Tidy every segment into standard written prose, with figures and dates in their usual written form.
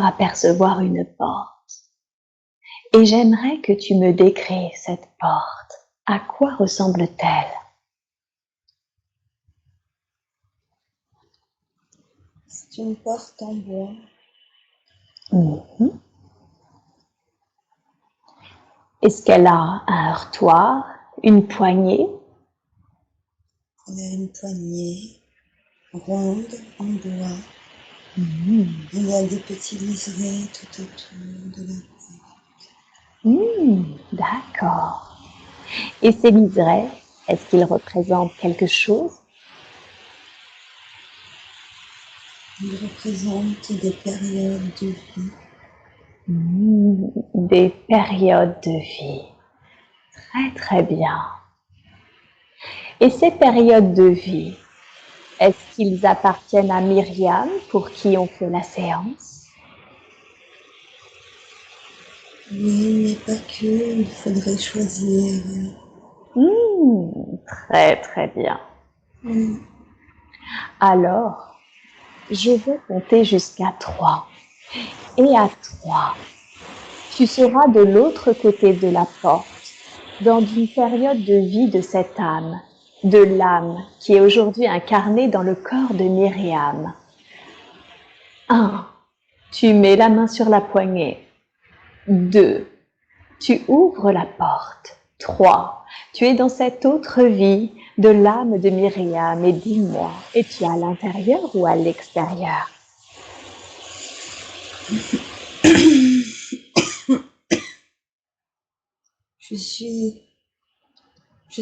apercevoir une porte. Et j'aimerais que tu me décrives cette porte. À quoi ressemble-t-elle? C'est une porte en bois. Mhm. Est-ce qu'elle a un heurtoir, une poignée? Elle a une poignée ronde en bois. Mhm. Il y a des petits liserés tout autour de la porte. D'accord. Et ces liserés, est-ce qu'ils représentent quelque chose? Ils représentent des périodes de vie. Des périodes de vie. Très très bien. Et ces périodes de vie, est-ce qu'ils appartiennent à Myriam pour qui on fait la séance? Oui, mais pas que, il faudrait choisir. Très très bien. Alors, je vais compter jusqu'à 3. Et à 3, tu seras de l'autre côté de la porte, dans une période de vie de cette âme, de l'âme qui est aujourd'hui incarnée dans le corps de Myriam. 1. Tu mets la main sur la poignée. 2. Tu ouvres la porte. 3. Tu es dans cette autre vie de l'âme de Myriam et dis-moi, es-tu à l'intérieur ou à l'extérieur? Je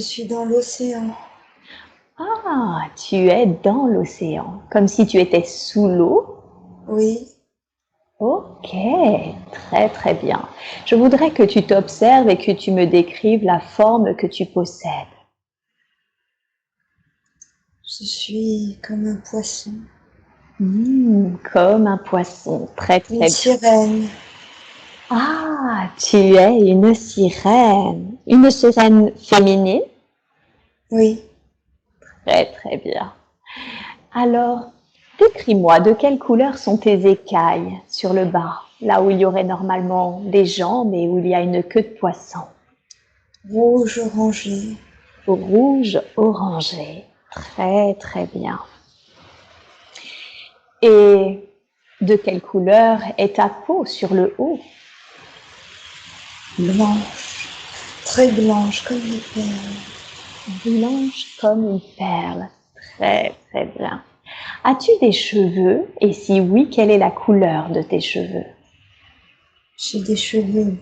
suis dans l'océan. Ah, tu es dans l'océan, comme si tu étais sous l'eau. Oui, Ok, très très bien. Je voudrais que tu t'observes et que tu me décrives la forme que tu possèdes. je suis comme un poisson. Comme un poisson, très très Une bien. sirène. Ah, tu es une sirène féminine. Oui, Très très bien. Alors, décris-moi de quelle couleur sont tes écailles sur le bas, là où il y aurait normalement des jambes et où il y a une queue de poisson. rouge orangé. Rouge orangé. Très très bien. Et de quelle couleur est ta peau sur le haut? Blanche, très blanche comme des perles. Blanche comme une perle. Très très bien. As-tu des cheveux? Et si oui, quelle est la couleur de tes cheveux? J'ai des cheveux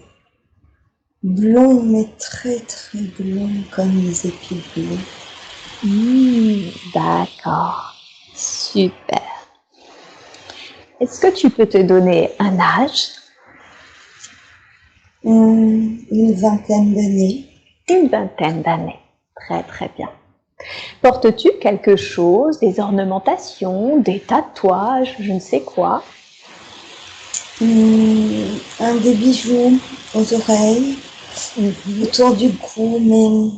blonds, mais très très blonds comme les épis bleus. D'accord. Super. Est-ce que tu peux te donner un âge? Une vingtaine d'années. Une vingtaine d'années. Très très bien. Portes-tu quelque chose, des ornementations, des tatouages, je ne sais quoi? Des bijoux aux oreilles, autour du cou, mais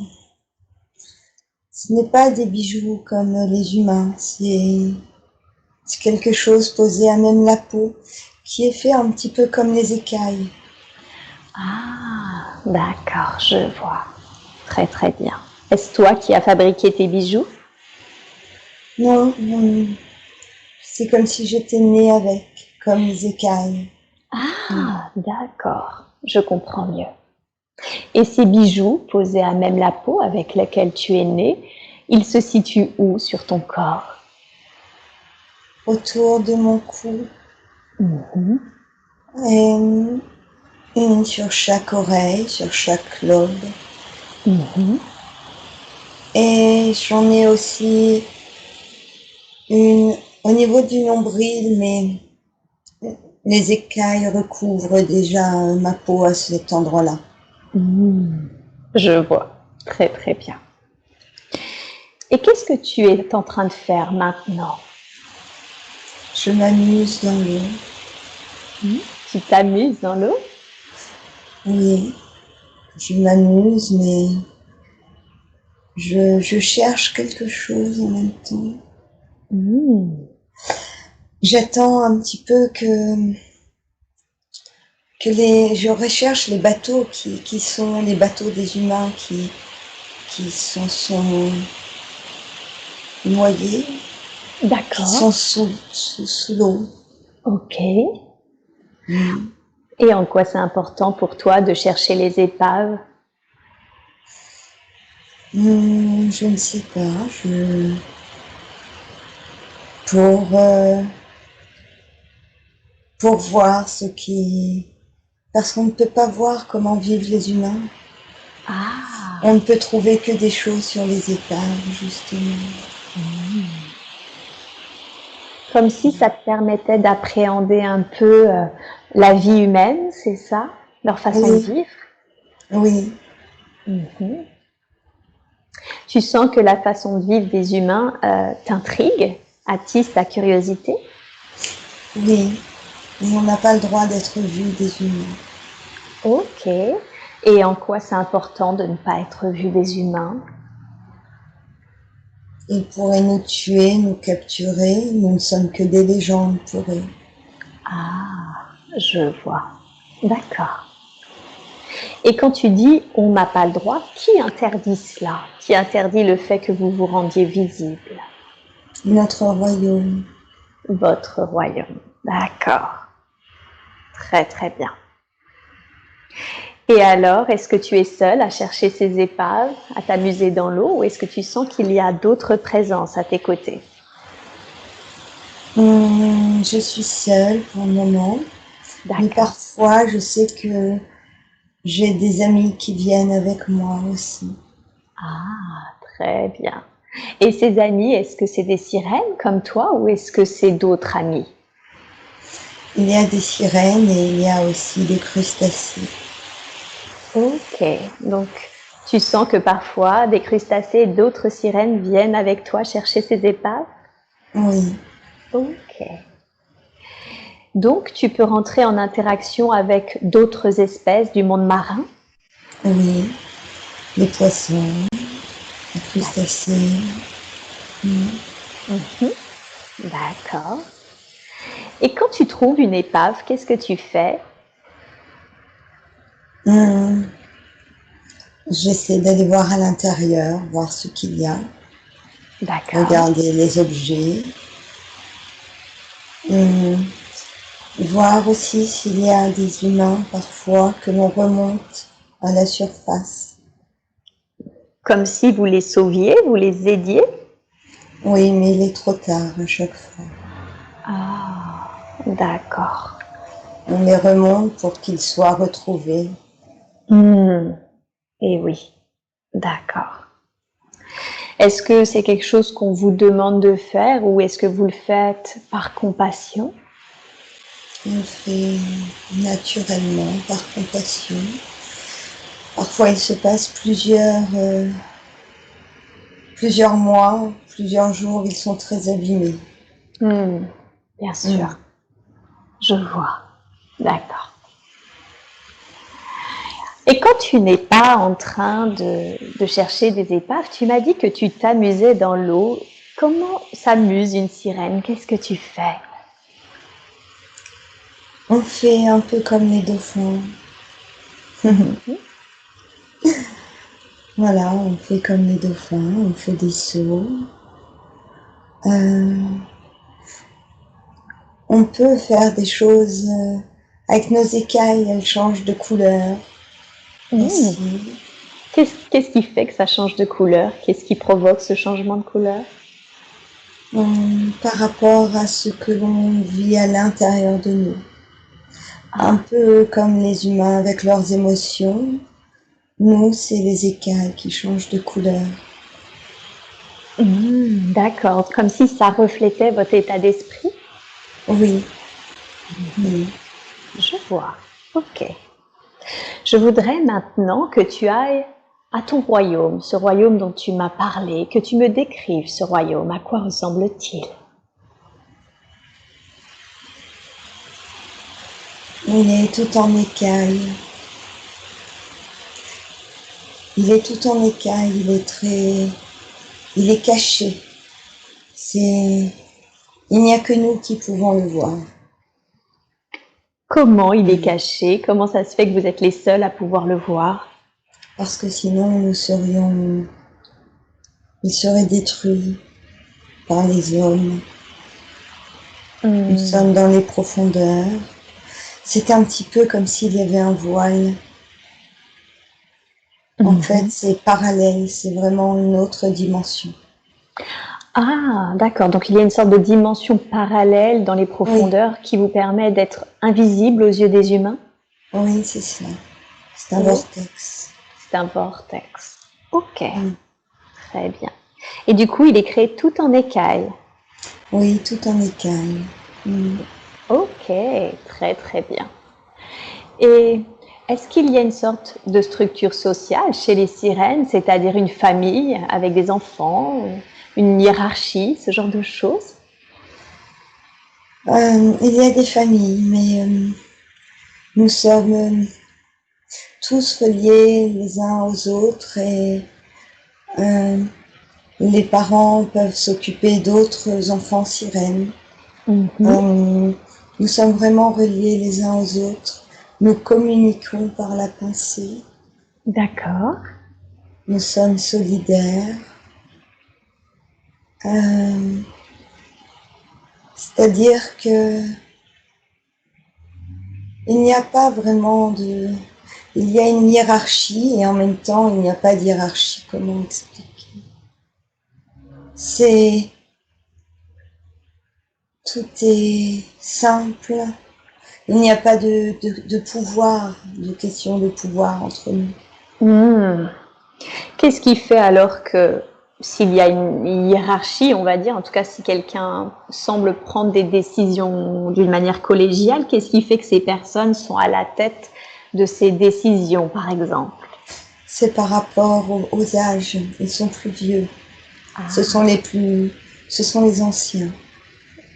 ce n'est pas des bijoux comme les humains, c'est quelque chose posé à même la peau, qui est fait un petit peu comme les écailles. Ah, d'accord, je vois. Très très bien. Est-ce toi qui as fabriqué tes bijoux? Non, c'est comme si j'étais née avec, comme les écailles. Ah, d'accord, je comprends mieux. Et ces bijoux posés à même la peau avec laquelle tu es née, ils se situent où sur ton corps? Autour de mon cou, Mhm. et une sur chaque oreille, sur chaque lobe. Mhm. Et j'en ai aussi une au niveau du nombril, mais les écailles recouvrent déjà ma peau à cet endroit-là. Je vois, très très bien. Et qu'est-ce que tu es en train de faire maintenant? Je m'amuse dans l'eau. Tu t'amuses dans l'eau? Oui, je m'amuse, mais je cherche quelque chose en même temps. J'attends un petit peu que je recherche les bateaux qui sont les bateaux des humains qui sont noyés, qui D'accord. sont sous l'eau. Ok. Et en quoi c'est important pour toi de chercher les épaves? Je ne sais pas. Pour voir ce qui... Parce qu'on ne peut pas voir comment vivent les humains. Ah. On ne peut trouver que des choses sur les épaves, justement. Comme si ça te permettait d'appréhender un peu la vie humaine, c'est ça? Leur façon de vivre? Oui. Tu sens que la façon de vivre des humains t'intrigue, attise ta curiosité? Oui. Mais on n'a pas le droit d'être vu des humains. Ok. Et en quoi c'est important de ne pas être vu des humains? Ils pourraient nous tuer, nous capturer. Nous ne sommes que des légendes pour eux. Ah, je vois. D'accord. Et quand tu dis « on n'a pas le droit », qui interdit cela? Qui interdit le fait que vous vous rendiez visible? Notre royaume. Votre royaume. D'accord. Très très bien. Et alors, est-ce que tu es seule à chercher ces épaves, à t'amuser dans l'eau, ou est-ce que tu sens qu'il y a d'autres présences à tes côtés? Je suis seule pour le moment. Mais parfois, je sais que j'ai des amis qui viennent avec moi aussi. Ah, très bien. Et ces amis, est-ce que c'est des sirènes comme toi ou est-ce que c'est d'autres amis? Il y a des sirènes et il y a aussi des crustacés. Ok, donc tu sens que parfois des crustacés et d'autres sirènes viennent avec toi chercher ces épaves? Oui. Ok. Donc tu peux rentrer en interaction avec d'autres espèces du monde marin? Oui. Les poissons, les crustacés. D'accord. Et quand tu trouves une épave, qu'est-ce que tu fais? J'essaie d'aller voir à l'intérieur, voir ce qu'il y a. D'accord. Regarder les objets. Voir aussi s'il y a des humains parfois que l'on remonte à la surface. Comme si vous les sauviez, vous les aidiez? Oui, mais il est trop tard à chaque fois. Ah, d'accord. On les remonte pour qu'ils soient retrouvés. Et oui, d'accord. Est-ce que c'est quelque chose qu'on vous demande de faire ou est-ce que vous le faites par compassion? On le fait naturellement, par compassion. Parfois, il se passe plusieurs mois, plusieurs jours, ils sont très abîmés. Bien sûr, je vois. D'accord. Et quand tu n'es pas en train de chercher des épaves, tu m'as dit que tu t'amusais dans l'eau. Comment s'amuse une sirène? Qu'est-ce que tu fais? On fait un peu comme les dauphins. Voilà, on fait comme les dauphins, on fait des sauts. On peut faire des choses avec nos écailles, elles changent de couleur aussi. Qu'est-ce qui fait que ça change de couleur? Qu'est-ce qui provoque ce changement de couleur? Par rapport à ce que l'on vit à l'intérieur de nous. Un peu comme les humains avec leurs émotions. Nous, c'est les écailles qui changent de couleur. D'accord, comme si ça reflétait votre état d'esprit? Oui. Je vois, ok. Je voudrais maintenant que tu ailles à ton royaume, ce royaume dont tu m'as parlé, que tu me décrives ce royaume. À quoi ressemble-t-il? Il est tout en écailles. Il est tout en écailles, il est caché. Il n'y a que nous qui pouvons le voir. Comment il est Mm. caché? Comment ça se fait que vous êtes les seuls à pouvoir le voir? Parce que sinon, il serait détruit par les hommes. Nous Hmm. sommes dans les profondeurs. C'est un petit peu comme s'il y avait un voile. En fait, Mhm. c'est parallèle, c'est vraiment une autre dimension. Ah, d'accord. Donc il y a une sorte de dimension parallèle dans les Oui, profondeurs qui vous permet d'être invisible aux yeux des humains? oui, c'est ça. C'est un Oh, vortex. c'est un vortex. Ok, Mm. très bien. Et du coup, il est créé tout en écailles. Oui, tout en écaille. Mm. Ok, très très bien. Et est-ce qu'il y a une sorte de structure sociale chez les sirènes, c'est-à-dire une famille avec des enfants, une hiérarchie, ce genre de choses? Il y a des familles, mais nous sommes tous reliés les uns aux autres et euh, les parents peuvent s'occuper d'autres enfants sirènes. Mhm. Euh, nous sommes vraiment reliés les uns aux autres. Nous communiquons par la pensée. D'accord. Nous sommes solidaires. Euh, C'est-à-dire que il n'y a pas vraiment de... Il y a une hiérarchie et en même temps, il n'y a pas de hiérarchie. Comment expliquer? C'est... Tout est simple. Il n'y a pas de pouvoir, de question de pouvoir entre nous. Hmm. Qu'est-ce qui fait alors que s'il y a une hiérarchie, on va dire, en tout cas si quelqu'un semble prendre des décisions d'une manière collégiale, qu'est-ce qui fait que ces personnes sont à la tête de ces décisions, par exemple? C'est par rapport aux âges. Ils sont plus vieux. Ce sont Ah, les plus... Ce sont les anciens.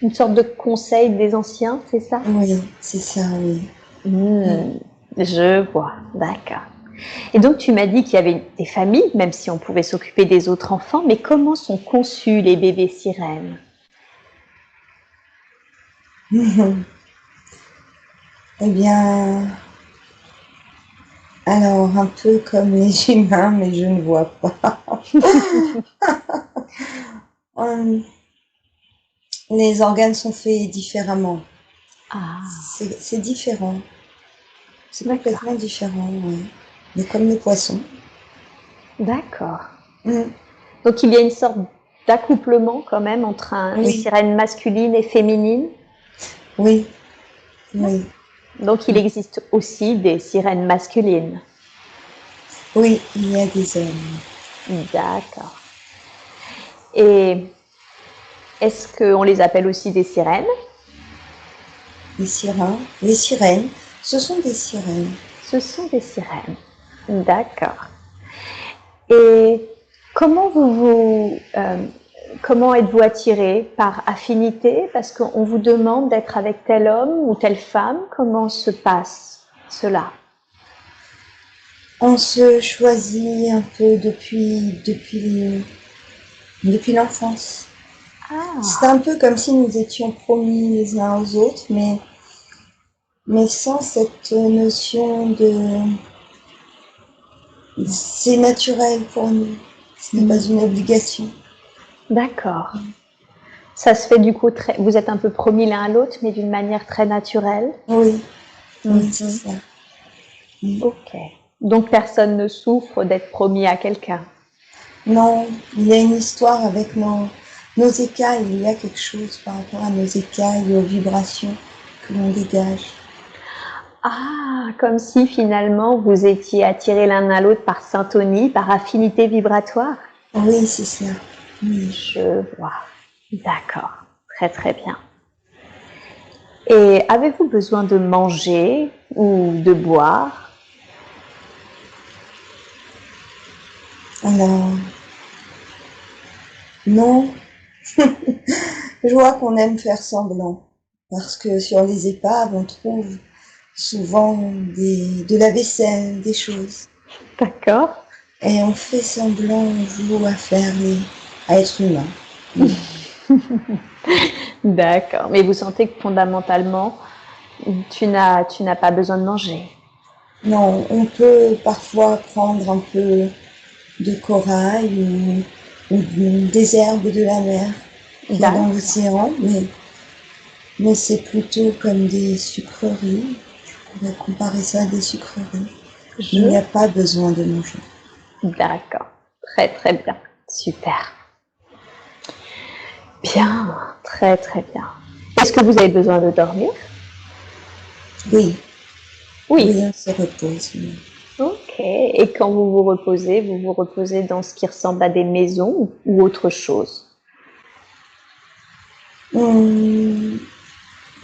une sorte de conseil des anciens, c'est ça? Oui, c'est ça, oui. Mm. Hmm, je vois, d'accord. Et donc tu m'as dit qu'il y avait des familles, même si on pouvait s'occuper des autres enfants, mais comment sont conçus les bébés sirènes? Eh bien, alors, un peu comme les humains, mais je ne vois pas. Hum, Les organes sont faits différemment. Ah, C'est différent. C'est d'accord, complètement différent, oui. Mais comme les poissons. d'accord. Hum, Donc il y a une sorte d'accouplement quand même entre une Oui, sirène masculine et féminine. oui, oui. Donc il existe aussi des sirènes masculines. Oui, il y a des hommes. D'accord. Et est-ce qu'on les appelle aussi des sirènes? Les sirènes, ce sont des sirènes. Ce sont des sirènes. D'accord. Et comment comment êtes-vous attiré par affinité? Parce qu'on vous demande d'être avec tel homme ou telle femme. Comment se passe cela? On se choisit un peu depuis l'enfance. C'est Ah, un peu comme si nous étions promis les uns aux autres, mais sans cette notion de... C'est naturel pour nous. Ce n'est pas une obligation. d'accord. Ça se fait du coup très. Vous êtes un peu promis l'un à l'autre, mais d'une manière très naturelle. Oui, oui, c'est Mhm. ça. Mm. Ok. Donc personne ne souffre d'être promis à quelqu'un. Non, il y a une histoire avec nos écailles. Il y a quelque chose par rapport à nos écailles et aux vibrations que l'on dégage. Ah, comme si finalement vous étiez attirés l'un à l'autre par syntonie, par affinité vibratoire. Oui, c'est ça. Oui. Je vois. D'accord. Très très bien. Et avez-vous besoin de manger ou de boire? Alors, non, je vois qu'on aime faire semblant. Parce que sur les épaves, on trouve souvent de la vaisselle, des choses. D'accord. Et on fait semblant, on joue à être humain. Mm. D'accord. Mais vous sentez que fondamentalement, Tu n'as pas besoin de manger. Non, on peut parfois prendre un peu de corail ou des herbes de la mer qu'il y a dans D'accord. l'océan, mais c'est plutôt comme des sucreries. On pourrait comparer ça à des sucreries. Il n'y Je... a pas besoin de manger. D'accord. Très, très bien. Super. Bien. Très, très bien. Est-ce que vous avez besoin de dormir? Oui, Oui. oui, on se repose. Oui. Ok. Et quand vous vous reposez dans ce qui ressemble à des maisons ou autre chose? Non,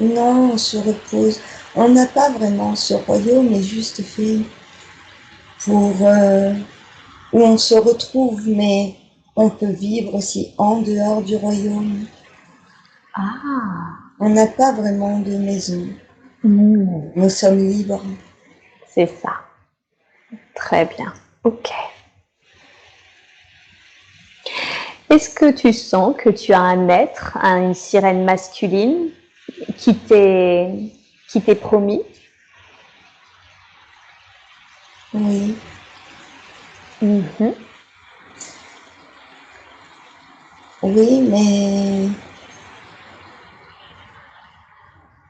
on se repose. On n'a pas vraiment ce royaume, mais juste fait pour où on se retrouve, mais on peut vivre aussi en dehors du royaume. Ah. On n'a pas vraiment de maison. Mm. Nous sommes libres. C'est ça. Très bien. Ok. Est-ce que tu sens que tu as un être, une sirène masculine qui t'est promis? Oui, Mhm. oui, mais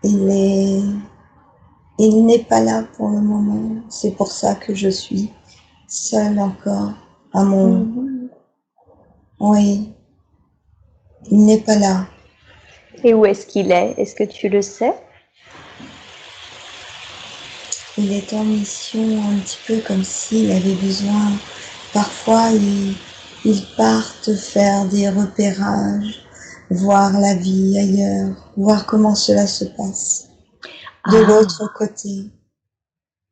il est, il n'est pas là pour le moment. C'est pour ça que je suis seule encore à mon, Mhm. oui, il n'est pas là. Et où est-ce qu'il est? Est-ce que tu le sais? Il est en mission un petit peu comme s'il avait besoin. Parfois, ils partent faire des repérages, voir la vie ailleurs, voir comment cela se passe. De Ah. l'autre côté.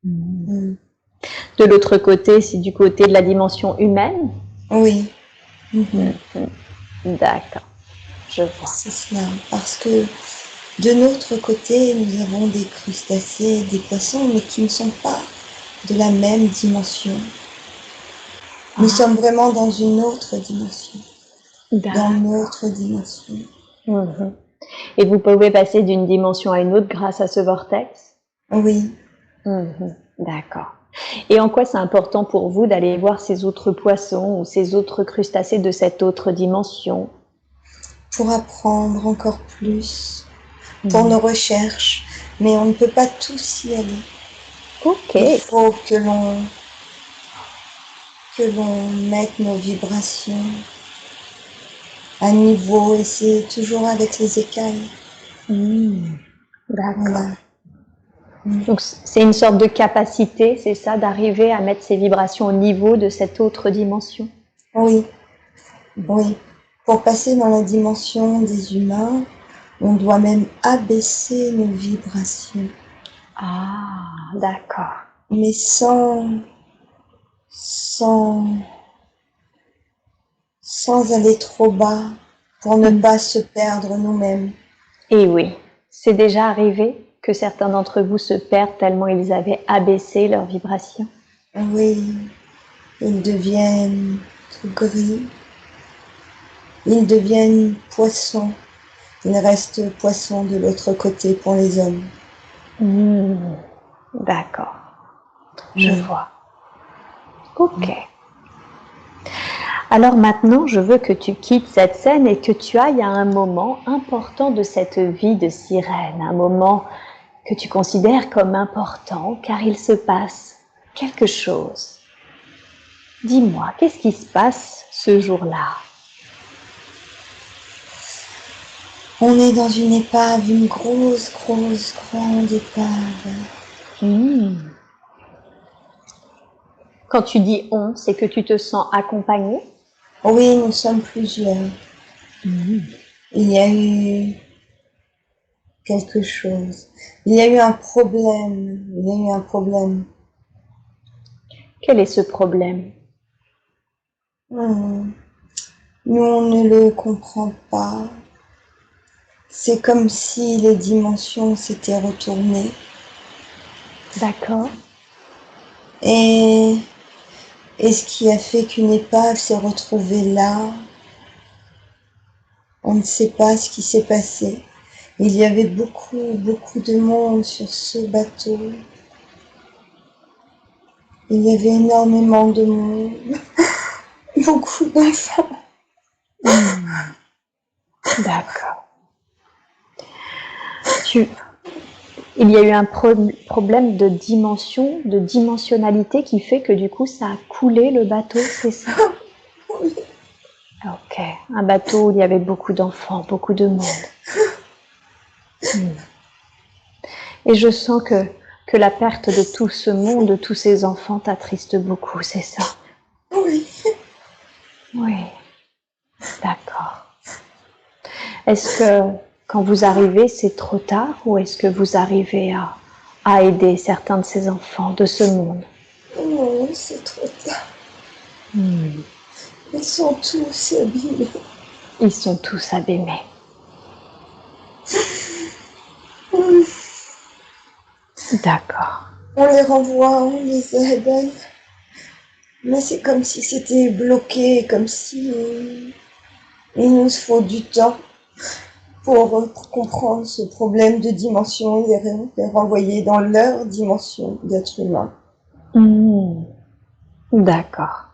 Mhm. Mm. De l'autre côté, c'est du côté de la dimension humaine? Oui. Mhm. Mhm. D'accord, je vois. C'est cela. Parce que de notre côté, nous avons des crustacés, des poissons, mais qui ne sont pas de la même dimension. Nous Ah, sommes vraiment dans une autre dimension. Dans d'accord. notre dimension. Mhm. Et vous pouvez passer d'une dimension à une autre grâce à ce vortex? Oui. Mhm. D'accord. Et en quoi c'est important pour vous d'aller voir ces autres poissons ou ces autres crustacés de cette autre dimension? Pour apprendre encore plus, pour Mhm. nos recherches, mais on ne peut pas tous y aller. Ok. Il faut que l'on mette nos vibrations à niveau et c'est toujours avec les écailles. Mhm. D'accord. Voilà. Mm. Donc c'est une sorte de capacité, c'est ça, d'arriver à mettre ces vibrations au niveau de cette autre dimension? Oui, oui. Pour passer dans la dimension des humains, on doit même abaisser nos vibrations, Ah, d'accord. mais sans, sans aller trop bas pour ne Mhm. pas se perdre nous-mêmes. Et oui, c'est déjà arrivé que certains d'entre vous se perdent tellement ils avaient abaissé leur vibration. Oui, ils deviennent tout gris, ils deviennent poissons. Il reste poisson de l'autre côté pour les hommes. Mmh, d'accord, je Oui. vois. Ok. Alors maintenant, je veux que tu quittes cette scène et que tu ailles à un moment important de cette vie de sirène, un moment que tu considères comme important car il se passe quelque chose. Dis-moi, qu'est-ce qui se passe ce jour-là? On est dans une épave, une grosse, grosse, grande épave. Mmh. Quand tu dis on, c'est que tu te sens accompagné? Oui, nous sommes plusieurs. Mmh. Il y a eu quelque chose. Il y a eu un problème. Il y a eu un problème. Quel est ce problème? Hmm. Nous, on ne le comprend pas. C'est comme si les dimensions s'étaient retournées. D'accord. Et, et ce qui a fait qu'une épave s'est retrouvée là, on ne sait pas ce qui s'est passé. Il y avait beaucoup, beaucoup de monde sur ce bateau. Il y avait énormément de monde. Beaucoup d'enfants. D'accord. Il y a eu un problème de dimension, de dimensionnalité qui fait que du coup ça a coulé le bateau, c'est ça? Oui. Ok, un bateau où il y avait beaucoup d'enfants, beaucoup de monde. Et je sens que la perte de tout ce monde, de tous ces enfants t'attriste beaucoup, c'est ça? Oui. Oui, d'accord. Est-ce que quand vous arrivez, c'est trop tard ou est-ce que vous arrivez à aider certains de ces enfants de ce monde? Non, c'est trop tard. Ils sont tous abîmés. Ils sont tous abîmés. D'accord. On les renvoie, on les aide. Mais c'est comme si c'était bloqué, comme si il nous faut du temps pour comprendre ce problème de dimension et les renvoyer dans leur dimension d'être humain. D'accord.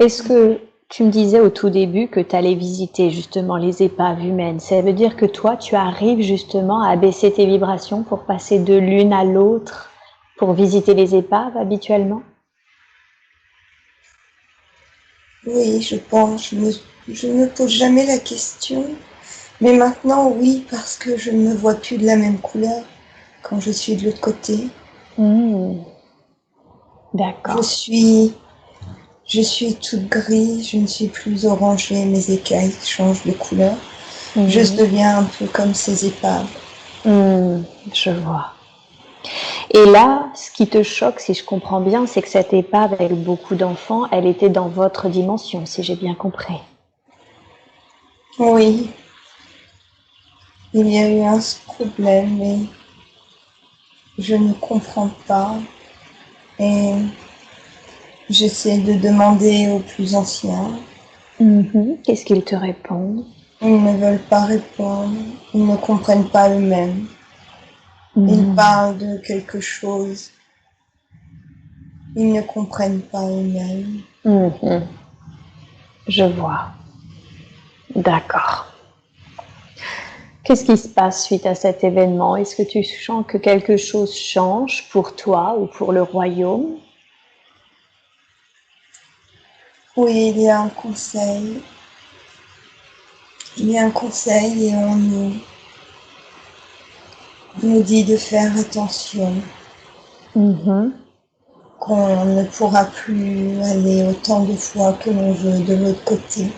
Est-ce que tu me disais au tout début que tu allais visiter justement les épaves humaines? Ça veut dire que toi, tu arrives justement à baisser tes vibrations pour passer de l'une à l'autre, pour visiter les épaves habituellement? Oui, je pense, je ne me pose jamais la question. Mais maintenant, oui, parce que je ne me vois plus de la même couleur quand je suis de l'autre côté. D'accord. Je suis toute gris, je ne suis plus orangée, mes écailles changent de couleur. Je deviens un peu comme ces épaves. Je vois. Et là, ce qui te choque, si je comprends bien, c'est que cette épave avec beaucoup d'enfants, elle était dans votre dimension, si j'ai bien compris. Oui, il y a eu un problème, mais je ne comprends pas. Et j'essaie de demander aux plus anciens. Qu'est-ce qu'ils te répondent? Ils ne veulent pas répondre, ils ne comprennent pas eux-mêmes. Ils parlent de quelque chose, ils ne comprennent pas eux-mêmes. Je vois. D'accord. Qu'est-ce qui se passe suite à cet événement? Est-ce que tu sens que quelque chose change pour toi ou pour le royaume? Oui, il y a un conseil. Il y a un conseil et on nous dit de faire attention, qu'on ne pourra plus aller autant de fois que l'on veut de l'autre côté.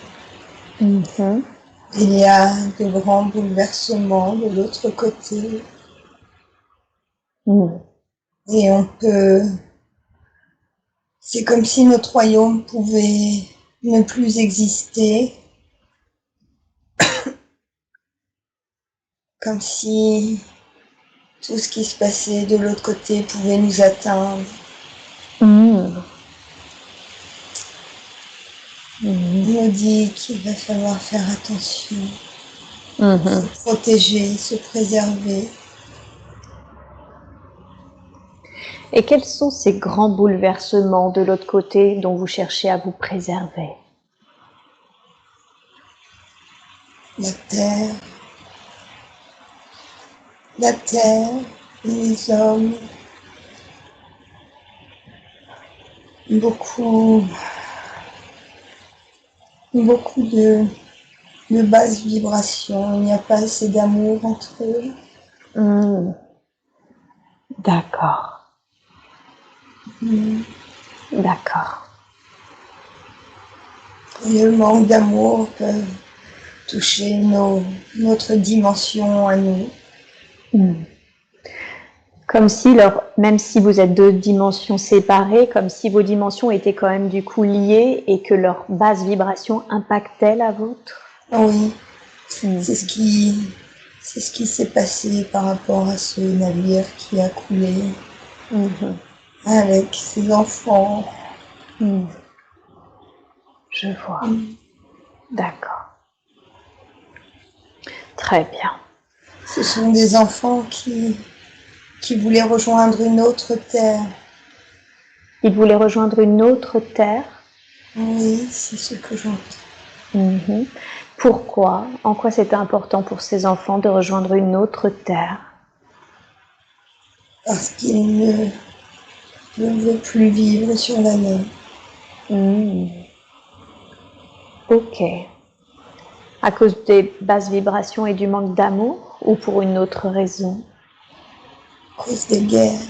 Il y a de grands bouleversements de l'autre côté et on peut... C'est comme si notre royaume pouvait ne plus exister, comme si tout ce qui se passait de l'autre côté pouvait nous atteindre. On nous dit qu'il va falloir faire attention, se protéger, se préserver. Et quels sont ces grands bouleversements de l'autre côté dont vous cherchez à vous préserver? La terre, les hommes, beaucoup de basses vibrations. Il n'y a pas assez d'amour entre eux. D'accord. D'accord. Et le manque d'amour peut toucher notre dimension à nous. Comme si, même si vous êtes deux dimensions séparées, comme si vos dimensions étaient quand même du coup liées et que leur basse vibration impactait la vôtre. Oui, c'est ce qui s'est passé par rapport à ce navire qui a coulé avec ses enfants. Je vois. D'accord. Très bien. Ce sont des enfants qui voulaient rejoindre une autre terre. Ils voulaient rejoindre une autre terre. Oui, c'est ce que j'entends. Pourquoi? En quoi c'était important pour ces enfants de rejoindre une autre terre? Parce qu'ils ne veulent plus vivre sur la mer. Ok. À cause des basses vibrations et du manque d'amour ou pour une autre raison? À cause des guerres.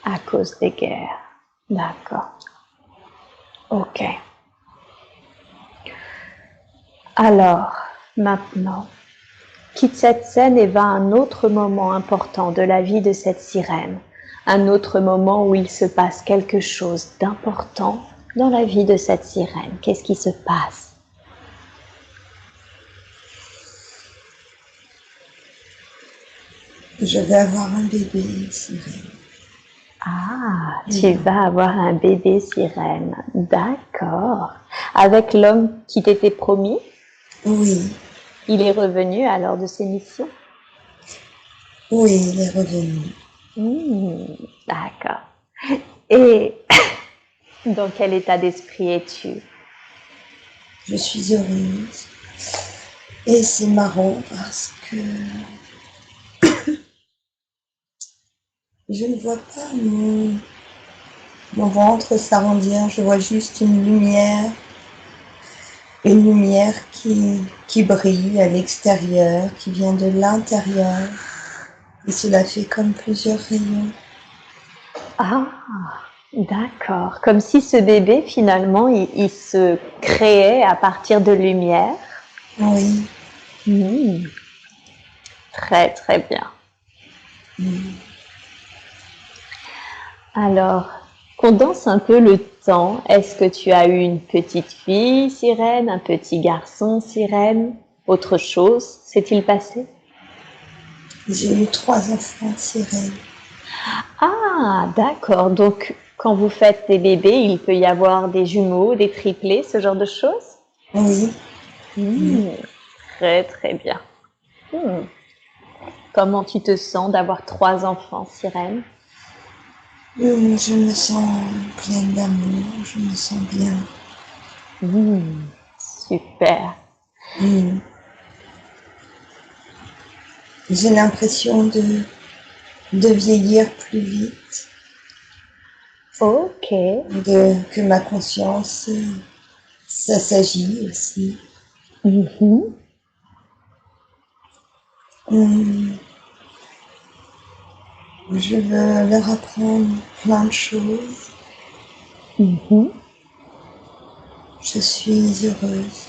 À cause des guerres. D'accord. Ok. Alors, maintenant, quitte cette scène et va à un autre moment important de la vie de cette sirène. Un autre moment où il se passe quelque chose d'important dans la vie de cette sirène. Qu'est-ce qui se passe? Je vais avoir un bébé, sirène. Ah, tu vas avoir un bébé sirène. D'accord. Avec l'homme qui t'était promis? Oui. Il est revenu alors de ses missions? Oui, il est revenu. D'accord. Et dans quel état d'esprit es-tu? Je suis heureuse. Et c'est marrant parce que je ne vois pas mon ventre s'arrondir, je vois juste une lumière qui brille à l'extérieur, qui vient de l'intérieur. Et cela fait comme plusieurs rayons. Ah, d'accord. Comme si ce bébé, finalement, il se créait à partir de lumière. Oui. Très, très bien. Alors, condense un peu le temps. Est-ce que tu as eu une petite fille sirène, un petit garçon sirène? Autre chose s'est-il passé? J'ai eu 3 enfants sirènes. Ah, d'accord. Donc, quand vous faites des bébés, il peut y avoir des jumeaux, des triplés, ce genre de choses? Oui. Très, très bien. Comment tu te sens d'avoir 3 enfants sirènes? Je me sens pleine d'amour, je me sens bien. Super. J'ai l'impression de vieillir plus vite, Ok. que ma conscience s'assagit aussi. Je veux leur apprendre plein de choses. Je suis heureuse.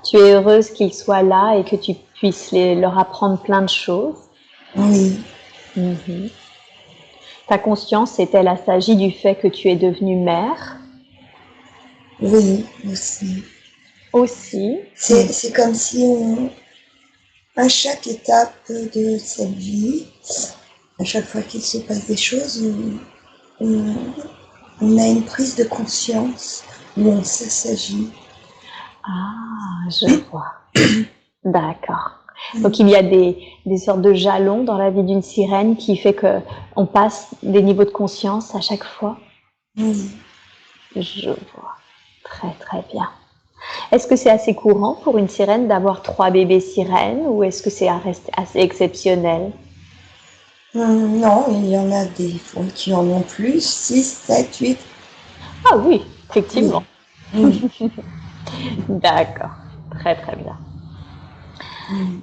Tu es heureuse qu'ils soient là et que tu puisses leur apprendre plein de choses. Oui. Ta conscience est-elle assagie du fait que tu es devenue mère? Oui, aussi. Aussi. C'est comme si à chaque étape de cette vie, à chaque fois qu'il se passe des choses, on a une prise de conscience où on s'assagit. Ah, je vois. D'accord. Donc il y a des sortes de jalons dans la vie d'une sirène qui fait que on passe des niveaux de conscience à chaque fois. Oui. Je vois. Très très bien. Est-ce que c'est assez courant pour une sirène d'avoir 3 bébés sirènes ou est-ce que c'est assez exceptionnel? Non, il y en a des fois qui en ont plus, 6, 7, 8. Ah oui, effectivement. Oui. D'accord. Très très bien.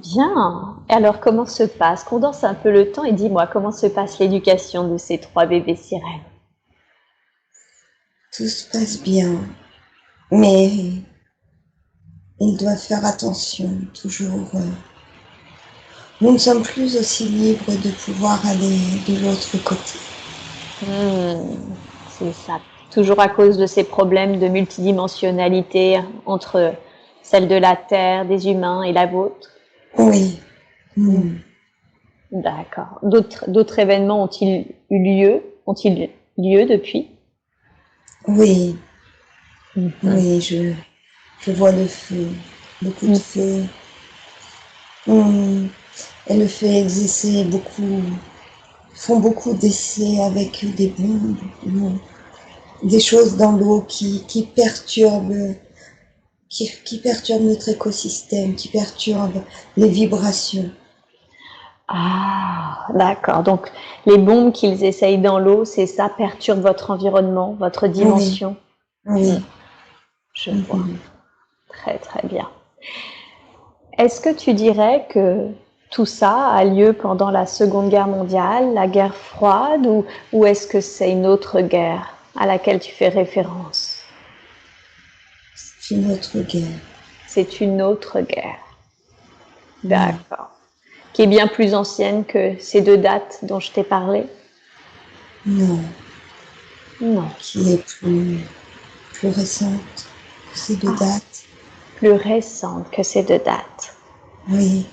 Bien. Et alors comment se passe? Condense un peu le temps et dis-moi comment se passe l'éducation de ces 3 bébés sirènes? Tout se passe bien, mais ils doivent faire attention, toujours. Nous ne sommes plus aussi libres de pouvoir aller de l'autre côté. C'est ça. Toujours à cause de ces problèmes de multidimensionnalité entre celle de la Terre, des humains et la vôtre. Oui. D'accord. D'autres événements ont-ils eu lieu? Ont-ils lieu depuis? Oui. Mhm. Oui, je vois le feu, beaucoup de feu. Hum, Et le feu exercer beaucoup, font beaucoup d'essais avec des bombes, des choses dans l'eau qui perturbent, qui perturbent notre écosystème, qui perturbent les vibrations. Ah, d'accord. Donc, les bombes qu'ils essayent dans l'eau, c'est ça, perturbe votre environnement, votre Oui, dimension. Hmm, oui. je vois. Mhm. Très, très bien. Est-ce que tu dirais que tout ça a lieu pendant la Seconde Guerre mondiale, la guerre froide, ou est-ce que c'est une autre guerre à laquelle tu fais référence? C'est une autre guerre. C'est une autre guerre. Oui. D'accord. Qui est bien plus ancienne que ces deux dates dont je t'ai parlé? Non, Non. qui est plus récente que ces deux Ah, dates. plus récente que ces deux dates. Oui,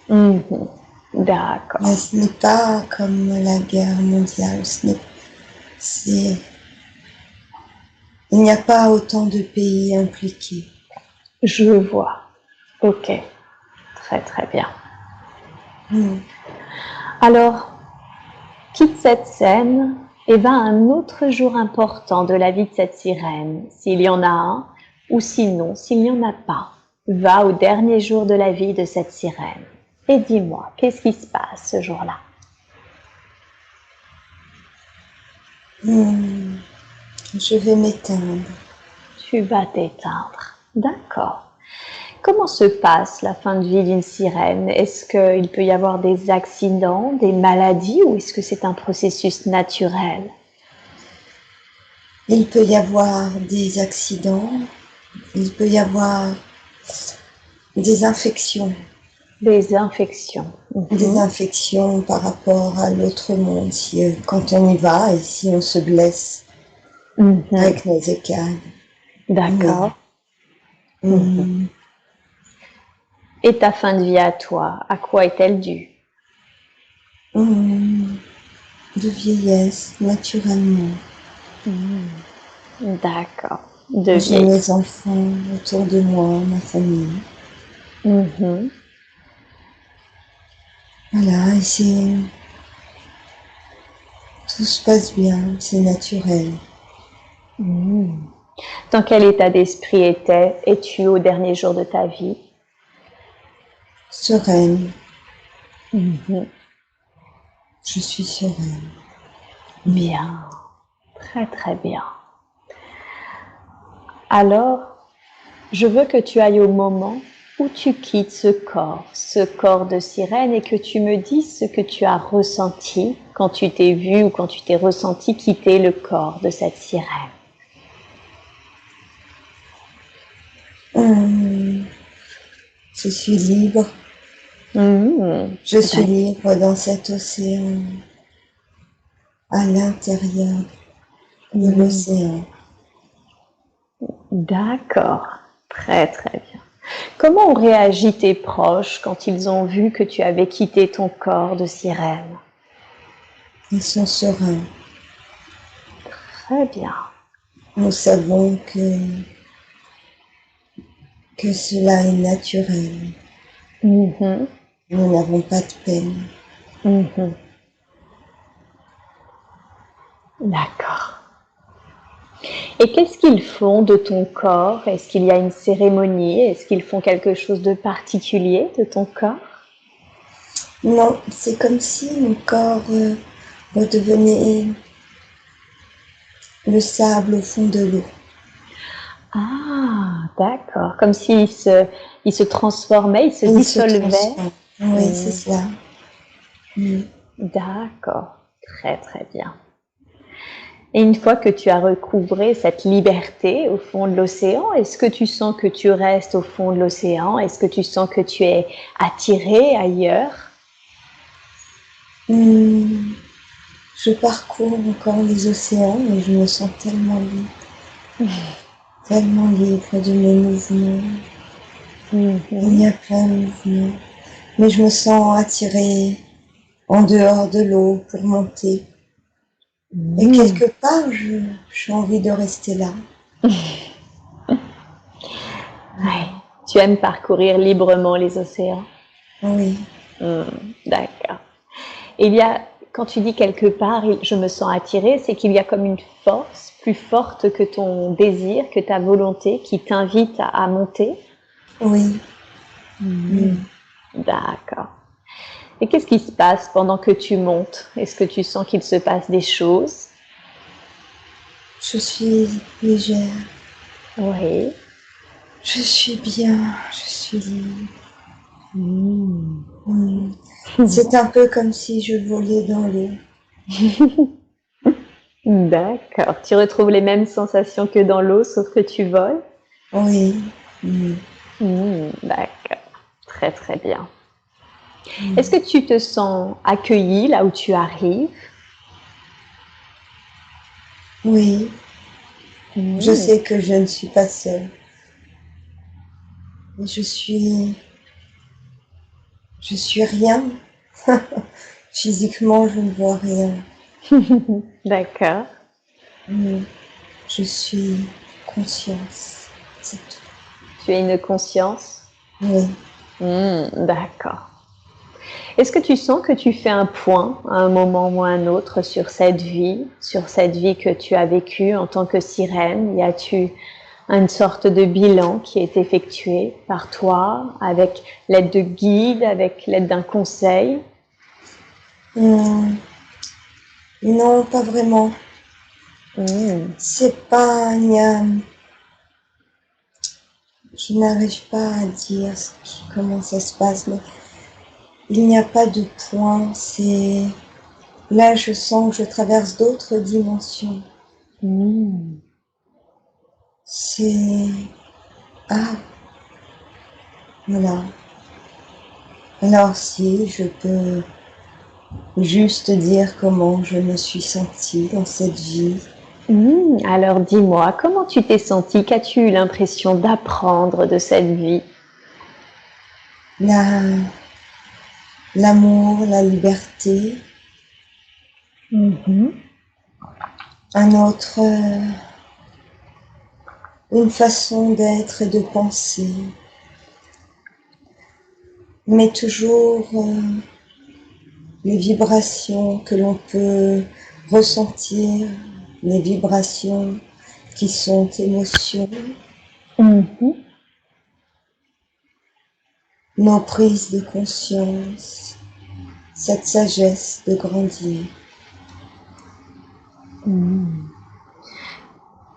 Mhm. mais D'accord. ce n'est pas comme la guerre mondiale. C'est, il n'y a pas autant de pays impliqués. Je vois. Ok. Très très bien. Hmm. Alors, quitte cette scène et va à un autre jour important de la vie de cette sirène, s'il y en a un, ou sinon, s'il n'y en a pas. Va au dernier jour de la vie de cette sirène. Et dis-moi, qu'est-ce qui se passe ce jour-là? Hmm. Je vais m'éteindre. Tu vas t'éteindre. D'accord. Comment se passe la fin de vie d'une sirène? Est-ce qu'il peut y avoir des accidents, des maladies, ou est-ce que c'est un processus naturel? Il peut y avoir des accidents, il peut y avoir des infections, Des infections. des Mhm. infections par rapport à l'autre monde, si, quand on y va et si on se blesse Mhm. avec nos écailles. Oui. D'accord. Mhm. Hmm. Et ta fin de vie à toi, à quoi est-elle due? Hmm. De vieillesse, naturellement. Mhm. D'accord. De J'ai vieille. mes enfants autour de moi, ma famille. Mhm. Voilà, et tout se passe bien, c'est naturel. Mhm. Dans quel état d'esprit es-tu au dernier jour de ta vie? Sereine, Mhm. je suis sereine. Bien. Très très bien. Alors, je veux que tu ailles au moment où tu quittes ce corps de sirène, et que tu me dises ce que tu as ressenti quand tu t'es vu ou quand tu t'es ressenti quitter le corps de cette sirène. Hum, je suis libre. Mmh. Je suis libre dans cet océan, à l'intérieur de l'océan. D'accord, très très bien. Comment ont réagi tes proches quand ils ont vu que tu avais quitté ton corps de sirène? Ils sont sereins. Très bien. Nous savons que cela est naturel. Mhm, Nous n'avons pas de peine. mhm. D'accord. Et qu'est-ce qu'ils font de ton corps? Est-ce qu'il y a une cérémonie? Est-ce qu'ils font quelque chose de particulier de ton corps? Non, c'est comme si mon corps redevenait le sable au fond de l'eau. Ah, d'accord. Comme il se transformait, il se Il se dissolvait. transforme. Oui, c'est Hmm, cela. Mm. d'accord. Très, très bien. Et une fois que tu as recouvré cette liberté au fond de l'océan, est-ce que tu sens que tu restes au fond de l'océan? Est-ce que tu sens que tu es attiré ailleurs? Mm. Je parcours encore les océans et je me sens tellement libre de mes mouvements. Il Mhm. y a plein de mouvements. Mais je me sens attirée en dehors de l'eau pour monter. Et Mhm. quelque part, j'ai envie de rester là. Tu aimes parcourir librement les océans? Oui, D'accord. Il y a, quand tu dis quelque part, je me sens attirée, c'est qu'il y a comme une force plus forte que ton désir, que ta volonté, qui t'invite à monter? oui. D'accord. Et qu'est-ce qui se passe pendant que tu montes? Est-ce que tu sens qu'il se passe des choses? Je suis légère. Oui. Je suis bien. Je suis libre. C'est un peu comme si je volais dans l'eau. D'accord. Tu retrouves les mêmes sensations que dans l'eau, sauf que tu voles? Oui. D'accord. Très très bien. Est-ce que tu te sens accueillie là où tu arrives? Oui. Je sais que je ne suis pas seule. Je suis rien. Physiquement, je ne vois rien. D'accord. Je suis conscience. C'est tout. Tu as une conscience? Oui. D'accord. Est-ce que tu sens que tu fais un point à un moment ou à un autre sur cette vie que tu as vécue en tant que sirène? Y a-tu une sorte de bilan qui est effectué par toi avec l'aide de guides, avec l'aide d'un conseil? Non, pas vraiment. C'est pas... Je n'arrive pas à dire comment ça se passe, mais il n'y a pas de point. C'est... Là, je sens que je traverse d'autres dimensions. C'est... Ah, voilà. Alors si je peux juste dire comment je me suis sentie dans cette vie. Alors dis-moi, comment tu t'es sentie? Qu'as-tu eu l'impression d'apprendre de cette vie? L'amour, la liberté. Un autre... une façon d'être et de penser. Mais toujours les vibrations que l'on peut ressentir, les vibrations qui sont émotions, nos prises de conscience, cette sagesse de grandir.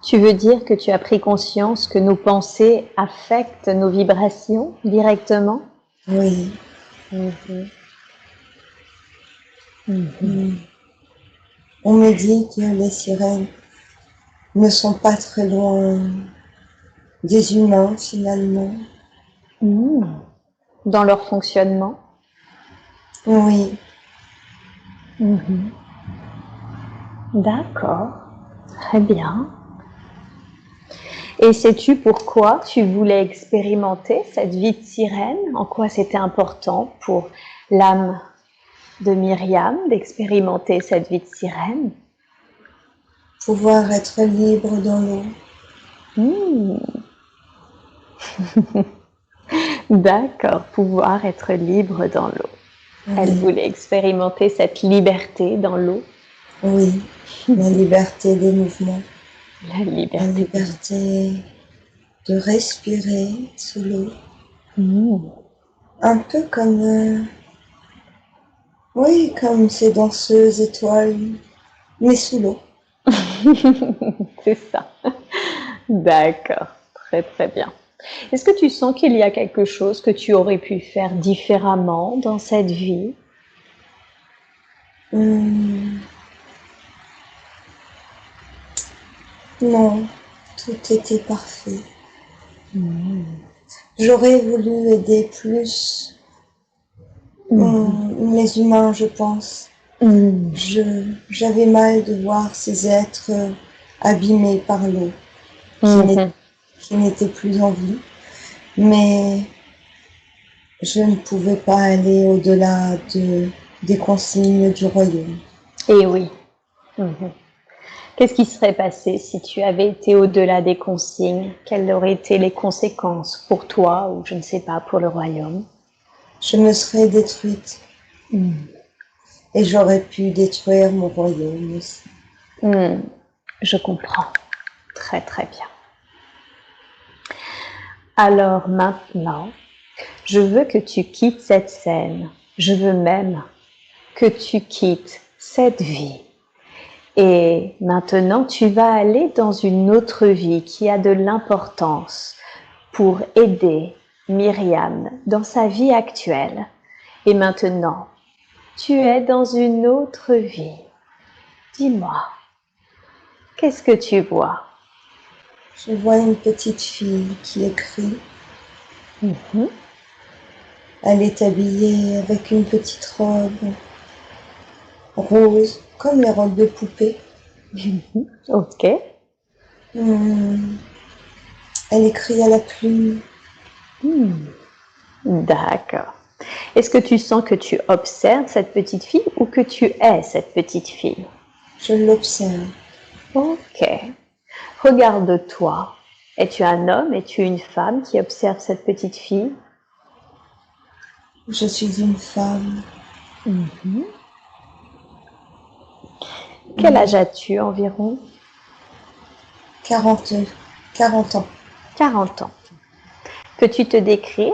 Tu veux dire que tu as pris conscience que nos pensées affectent nos vibrations directement? Oui. On me dit que les sirènes ne sont pas très loin des humains finalement. Dans leur fonctionnement? Oui. D'accord, très bien. Et sais-tu pourquoi tu voulais expérimenter cette vie de sirène? En quoi c'était important pour l'âme de Myriam d'expérimenter cette vie de sirène? Pouvoir être libre dans l'eau. D'accord, pouvoir être libre dans l'eau. Oui. Elle voulait expérimenter cette liberté dans l'eau. Oui, la liberté des mouvements. La liberté. La liberté de respirer sous l'eau. Un peu comme... oui, comme ces danseuses étoiles, mais sous l'eau. C'est ça. D'accord, très très bien. Est-ce que tu sens qu'il y a quelque chose que tu aurais pu faire différemment dans cette vie? Non, tout était parfait. J'aurais voulu aider plus les humains, je pense. J'avais mal de voir ces êtres abîmés par l'eau, qui n'étaient plus en vie. Mais je ne pouvais pas aller au-delà des consignes du royaume. Eh oui. Qu'est-ce qui serait passé si tu avais été au-delà des consignes? Quelles auraient été les conséquences pour toi ou je ne sais pas, pour le royaume? Je me serais détruite et j'aurais pu détruire mon royaume aussi. Je comprends. Très très bien. Alors maintenant, je veux que tu quittes cette scène. Je veux même que tu quittes cette vie. Et maintenant, tu vas aller dans une autre vie qui a de l'importance pour aider Myriam dans sa vie actuelle. Et maintenant, tu es dans une autre vie. Dis-moi, qu'est-ce que tu vois? Je vois une petite fille qui écrit. Elle est habillée avec une petite robe rose, comme les robes de poupée. Ok. Elle écrit à la plume. D'accord. Est-ce que tu sens que tu observes cette petite fille ou que tu es cette petite fille? Je l'observe. Ok. Regarde-toi. Es-tu un homme? Es-tu une femme qui observe cette petite fille? Je suis une femme. Quel âge as-tu environ? 40 ans. 40 ans. Peux-tu te décrire?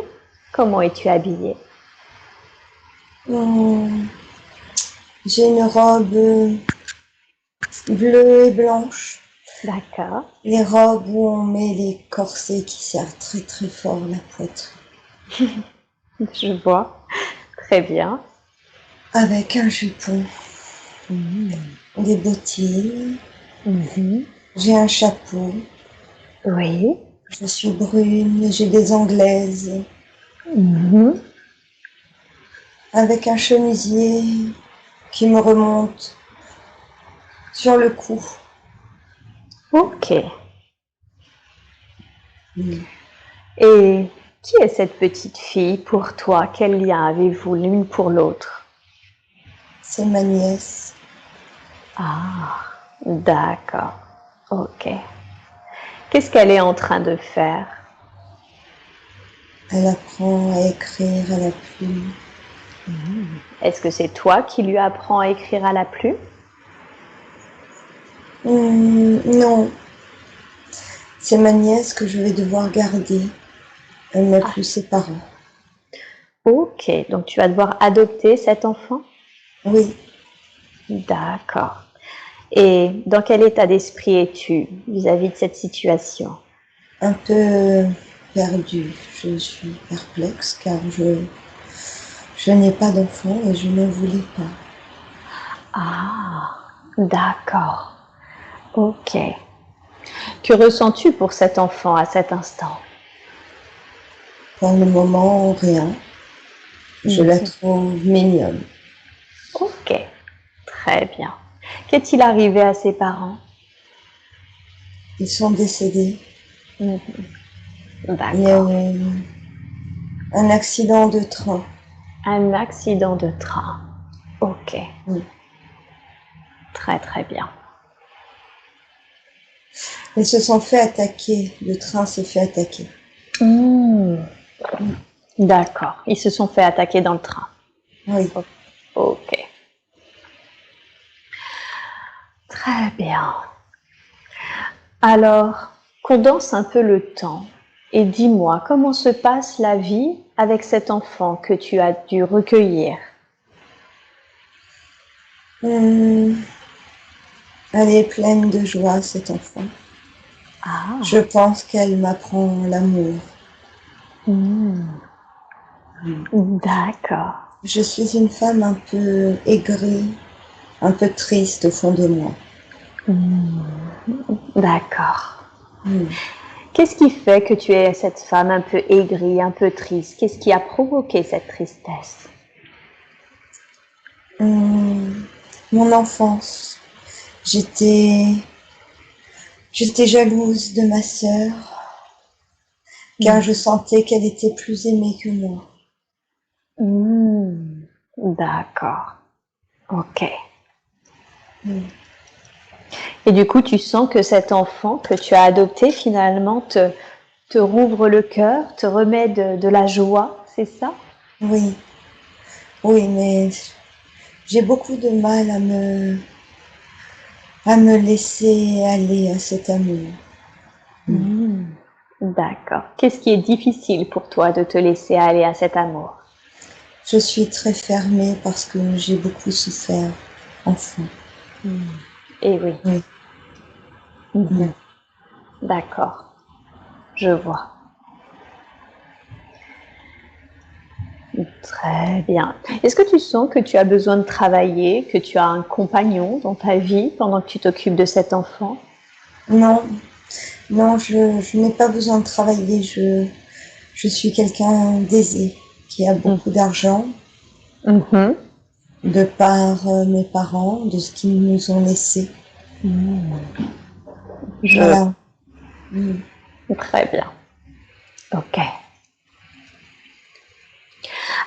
Comment es-tu habillée? J'ai une robe bleue et blanche. D'accord. Les robes où on met les corsets qui serrent très très fort la poitrine. Je vois. Très bien. Avec un jupon. Des bottines. J'ai un chapeau. Oui. Je suis brune et j'ai des anglaises. Avec un chemisier qui me remonte sur le cou. Ok. Et qui est cette petite fille pour toi? Quel lien avez-vous l'une pour l'autre? C'est ma nièce. Ah, d'accord. Ok. Qu'est-ce qu'elle est en train de faire? Elle apprend à écrire à la plume. Est-ce que c'est toi qui lui apprends à écrire à la plume? Non, c'est ma nièce que je vais devoir garder. Elle n'a plus ses parents. Ok, donc tu vas devoir adopter cet enfant? Oui, D'accord. Et dans quel état d'esprit es-tu vis-à-vis de cette situation? un peu perdue. Je suis perplexe car je n'ai pas d'enfant et je ne voulais pas. Ah, d'accord. Ok. Que ressens-tu pour cet enfant à cet instant? Pour le moment, rien. Je la trouve mignonne. Ok, très bien. Qu'est-il arrivé à ses parents? Ils sont décédés. Il y a D'accord. eu un accident de train. Un accident de train. Ok. Oui. Très très bien. Ils se sont fait attaquer. Le train s'est fait attaquer. D'accord. Ils se sont fait attaquer dans le train. Oui. Ok. Très bien. Alors, condense un peu le temps et dis-moi comment se passe la vie avec cet enfant que tu as dû recueillir. Elle est pleine de joie, cet enfant. Ah. Je pense qu'elle m'apprend l'amour. D'accord. Je suis une femme un peu aigrie, un peu triste au fond de moi. D'accord. Qu'est-ce qui fait que tu es cette femme un peu aigrie, un peu triste? Qu'est-ce qui a provoqué cette tristesse? Mon enfance, j'étais jalouse de ma sœur, car je sentais qu'elle était plus aimée que moi. D'accord. Ok. Et du coup, tu sens que cet enfant que tu as adopté finalement te rouvre le cœur, te remet de la joie, c'est ça? Oui, oui, mais j'ai beaucoup de mal à me laisser aller à cet amour. Hmm. D'accord. Qu'est-ce qui est difficile pour toi de te laisser aller à cet amour? Je suis très fermée parce que j'ai beaucoup souffert enfant. Eh oui. Oui. Mhm. D'accord. Je vois. Très bien. Est-ce que tu sens que tu as besoin de travailler, que tu as un compagnon dans ta vie pendant que tu t'occupes de cet enfant? Non, non, je n'ai pas besoin de travailler. Je suis quelqu'un d'aisé, qui a beaucoup d'argent, Mhm. de par mes parents, de ce qu'ils nous ont laissé. Je... Voilà. Mm. Très bien. Ok.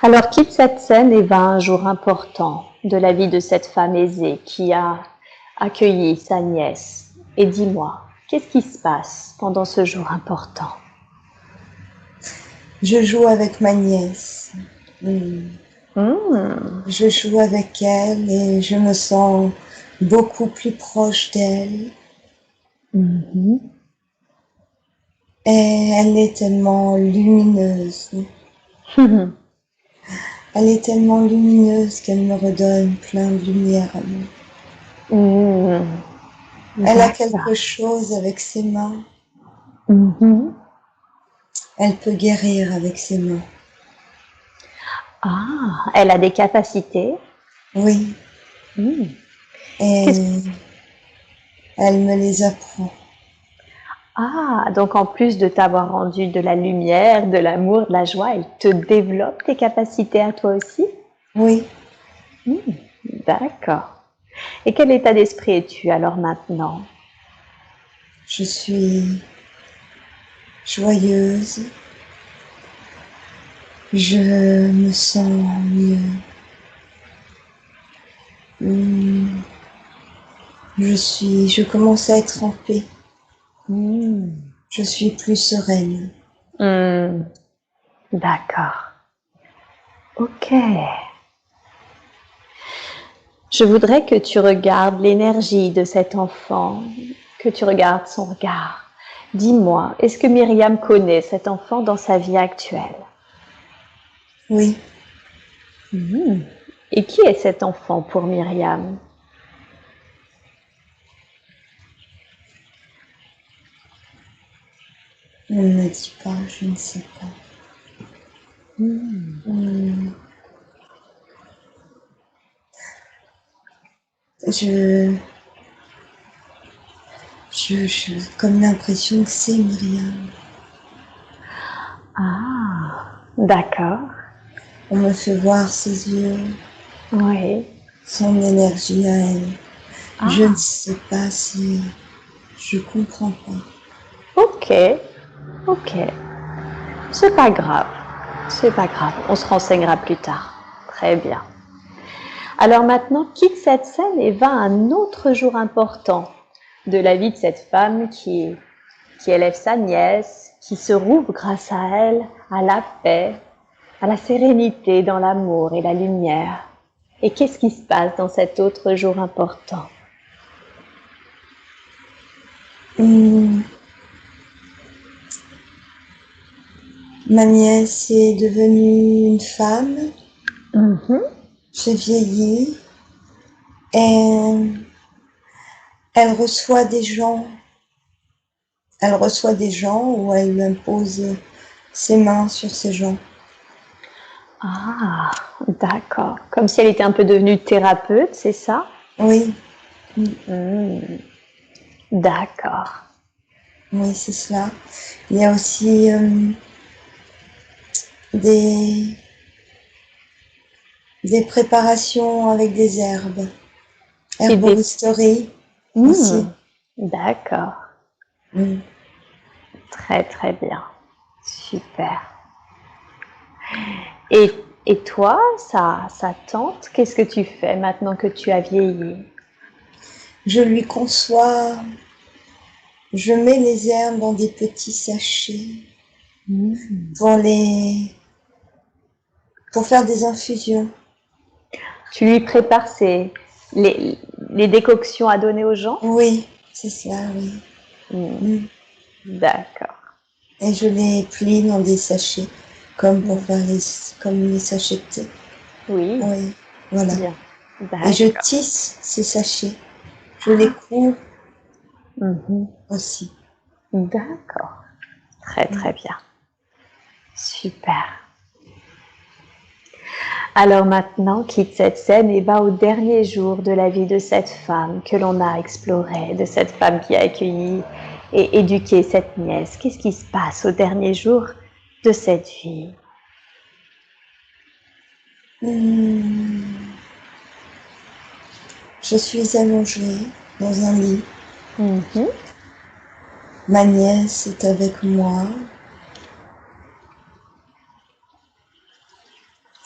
Alors quitte cette scène et va à un jour important de la vie de cette femme aisée qui a accueilli sa nièce. Et dis-moi, qu'est-ce qui se passe pendant ce jour important? Je joue avec ma nièce. Mm. Hmm. Je joue avec elle et je me sens beaucoup plus proche d'elle. Mhm. Et elle est tellement lumineuse. Elle est tellement lumineuse qu'elle me redonne plein de lumière à moi. Hmm. Elle a D'accord. quelque chose avec ses mains. Mhm. Elle peut guérir avec ses mains. Ah, elle a des capacités. Oui. Hmm. Qu'est-ce- Et elle me les apprend. Ah, donc en plus de t'avoir rendu de la lumière, de l'amour, de la joie, elle te développe tes capacités à toi aussi? Oui. Hmm. D'accord. Et quel état d'esprit es-tu alors maintenant? Je suis joyeuse. Je me sens mieux. Hmm. Je commence à être en paix. Hmm. Je suis plus sereine. Hmm. D'accord. Ok. Je voudrais que tu regardes l'énergie de cet enfant, que tu regardes son regard. Dis-moi, est-ce que Myriam connaît cet enfant dans sa vie actuelle? Oui. Hmm. Et qui est cet enfant pour Myriam? On ne me dit pas, je ne sais pas. Hmm. Je, j'ai comme l'impression que c'est Myriam. Ah, d'accord. On me fait voir ses yeux, Oui. son énergie à elle. Je ne Ah, sais pas si je comprends pas. ok. Ok. C'est pas grave. C'est pas grave. On se renseignera plus tard. Très bien. Alors maintenant, quitte cette scène et va à un autre jour important de la vie de cette femme qui élève sa nièce, qui se rouvre grâce à elle à la paix, à la sérénité dans l'amour et la lumière. Et qu'est-ce qui se passe dans cet autre jour important? Hmm. Ma nièce est devenue une femme. Mhm. J'ai vieilli et elle reçoit des gens. Elle reçoit des gens où elle lui impose ses mains sur ces gens. Ah, d'accord. Comme si elle était un peu devenue thérapeute, c'est ça? Oui, D'accord. oui, c'est cela. Il y a aussi des, des préparations avec des herbes. Et des... Herboristerie aussi. Hmm, d'accord. Mm. Très, très bien. Super. Et, et toi, sa tante, qu'est-ce que tu fais maintenant que tu as vieilli? Je lui conçois, je mets les herbes dans des petits sachets pour faire des infusions. Tu lui prépares les décoctions à donner aux gens? Oui, c'est ça, oui. D'accord. Et je les plie dans des sachets, comme pour faire comme les sachets de thé. Oui, Oui, voilà. bien. Et je D'accord. tisse ces sachets. Je les couds aussi. D'accord. Très, très bien. Super. Alors maintenant, quitte cette scène et va au dernier jour de la vie de cette femme que l'on a explorée, de cette femme qui a accueilli et éduqué cette nièce. Qu'est-ce qui se passe au dernier jour de cette vie? Je suis allongée dans un lit. Ma nièce est avec moi.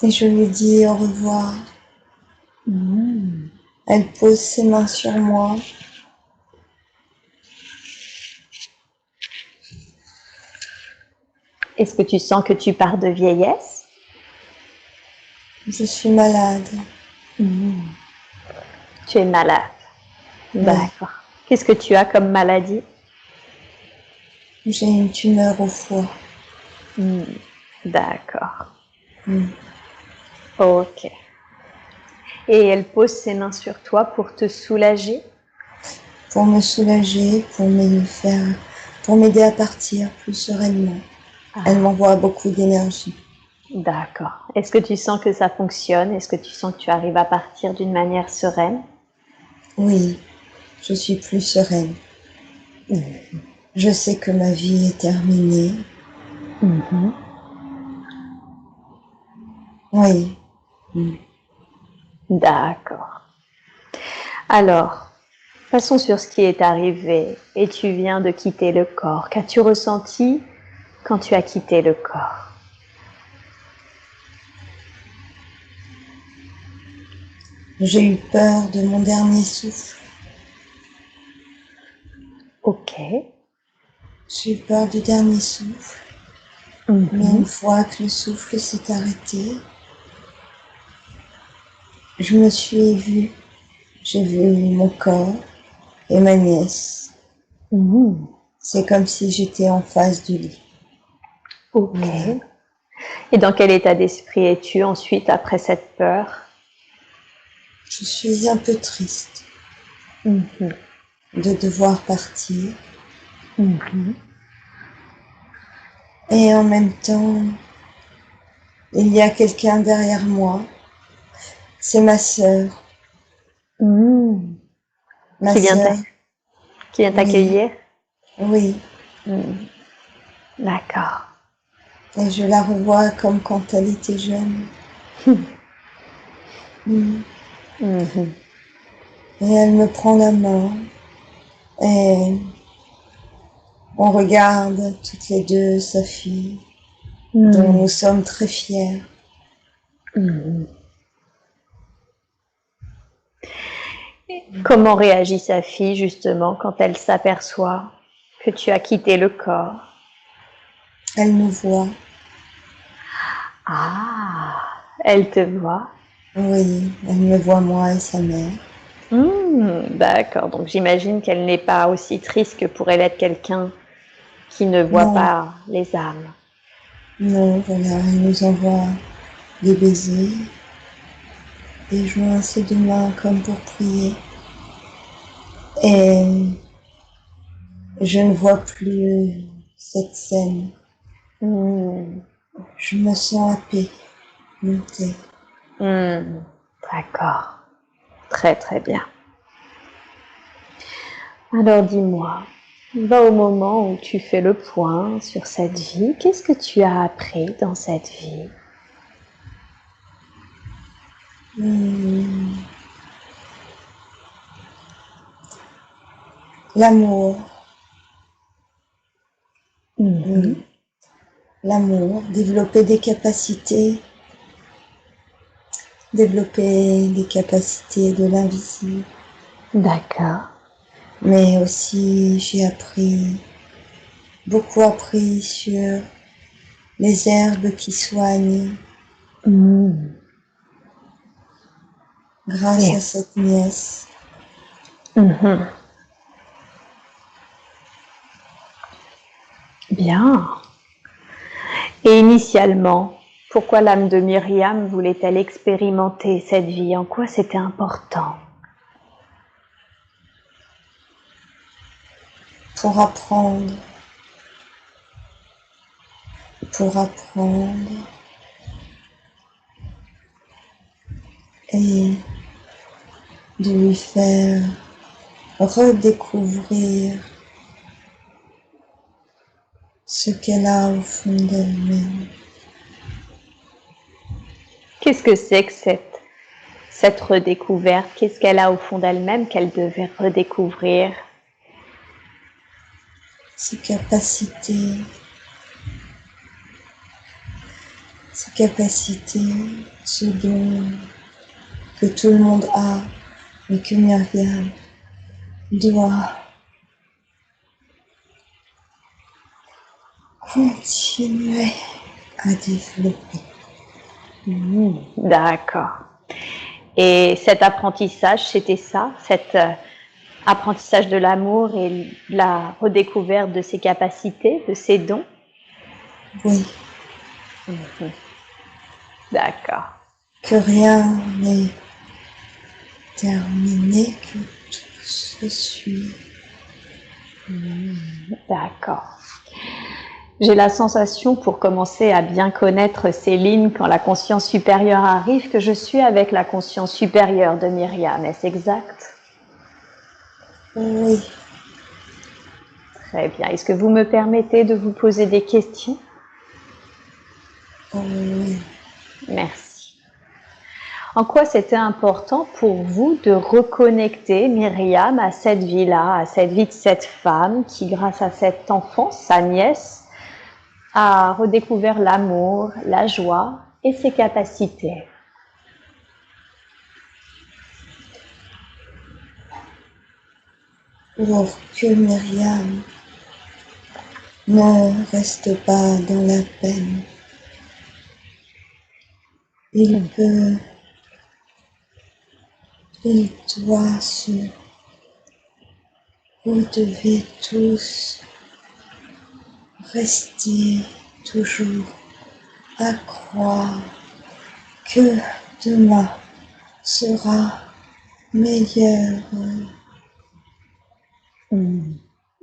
Et je lui dis au revoir. Elle pose ses mains sur moi. Est-ce que tu sens que tu pars de vieillesse? Je suis malade. Tu es malade. D'accord. Qu'est-ce que tu as comme maladie? J'ai une tumeur au foie. D'accord. Ok. Et elle pose ses mains sur toi pour te soulager? Pour me soulager, pour m'aider à partir plus sereinement. Elle m'envoie beaucoup d'énergie. D'accord. Est-ce que tu sens que ça fonctionne? Est-ce que tu sens que tu arrives à partir d'une manière sereine? Oui, je suis plus sereine. Je sais que ma vie est terminée. Oui. D'accord. Alors, passons sur ce qui est arrivé. Et tu viens de quitter le corps. Qu'as-tu ressenti quand tu as quitté le corps? J'ai eu peur de mon dernier souffle. Ok. J'ai eu peur du dernier souffle. Mais une fois que le souffle s'est arrêté, je me suis vue. J'ai vu mon corps et ma nièce. C'est comme si j'étais en face du lit. Ok. Et dans quel état d'esprit es-tu ensuite après cette peur? Je suis un peu triste de devoir partir. Et en même temps, il y a quelqu'un derrière moi. C'est ma sœur. Ma Qui vient sœur, oui, t'accueillir? oui. D'accord. Et je la revois comme quand elle était jeune. Et elle me prend la main. Et on regarde toutes les deux sa fille, dont nous sommes très fiers. Comment réagit sa fille justement quand elle s'aperçoit que tu as quitté le corps? Elle nous voit. Ah, elle te voit. Oui, elle me voit moi et sa mère. D'accord, donc j'imagine qu'elle n'est pas aussi triste que pourrait l'être quelqu'un qui ne voit Non, pas les âmes. non, voilà, elle nous envoie des baisers, et joint ses deux mains comme pour prier. Et je ne vois plus cette scène. Je me sens happée, montée. D'accord, très très bien. Alors dis-moi, va au moment où tu fais le point sur cette vie. Qu'est-ce que tu as appris dans cette vie? L'amour. Oui. L'amour, développer des capacités de l'invisible, D'accord. Mais aussi, j'ai beaucoup appris sur les herbes qui soignent grâce à Yes. cette nièce. Bien. Et initialement, pourquoi l'âme de Myriam voulait-elle expérimenter cette vie? En quoi c'était important? Pour apprendre. Et de lui faire redécouvrir ce qu'elle a au fond d'elle-même. Qu'est-ce que c'est que cette redécouverte? Qu'est-ce qu'elle a au fond d'elle-même qu'elle devait redécouvrir? Ses capacités, ce don que tout le monde a, mais que Myriam doit continuer à développer. D'accord. Et cet apprentissage, c'était ça, cet apprentissage de l'amour et la redécouverte de ses capacités, de ses dons? Oui. D'accord. Que rien n'est terminé, que tout se suit. D'accord. J'ai la sensation, pour commencer à bien connaître Céline, quand la conscience supérieure arrive, que je suis avec la conscience supérieure de Myriam. Est-ce exact? Oui. Très bien. Est-ce que vous me permettez de vous poser des questions? Oui. Merci. En quoi c'était important pour vous de reconnecter Myriam à cette vie-là, à cette vie de cette femme qui, grâce à cet enfant, sa nièce, a redécouvert l'amour, la joie et ses capacités? Pour que Myriam ne reste pas dans la peine. Il doit vous devez tous rester toujours à croire que demain sera meilleur.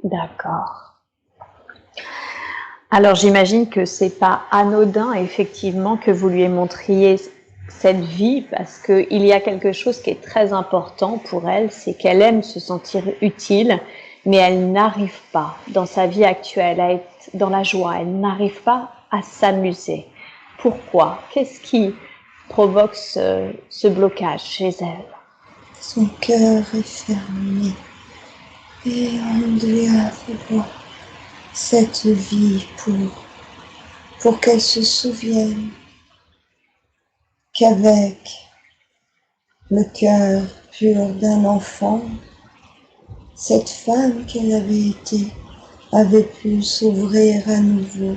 D'accord. Alors j'imagine que c'est pas anodin effectivement que vous lui montriez cette vie, parce qu'il y a quelque chose qui est très important pour elle, c'est qu'elle aime se sentir utile, mais elle n'arrive pas dans sa vie actuelle à être dans la joie, elle n'arrive pas à s'amuser. Pourquoi? Qu'est-ce qui provoque ce blocage chez elle? Son cœur est fermé et on doit avoir cette vie pour qu'elle se souvienne qu'avec le cœur pur d'un enfant, cette femme qu'elle avait été avait pu s'ouvrir à nouveau.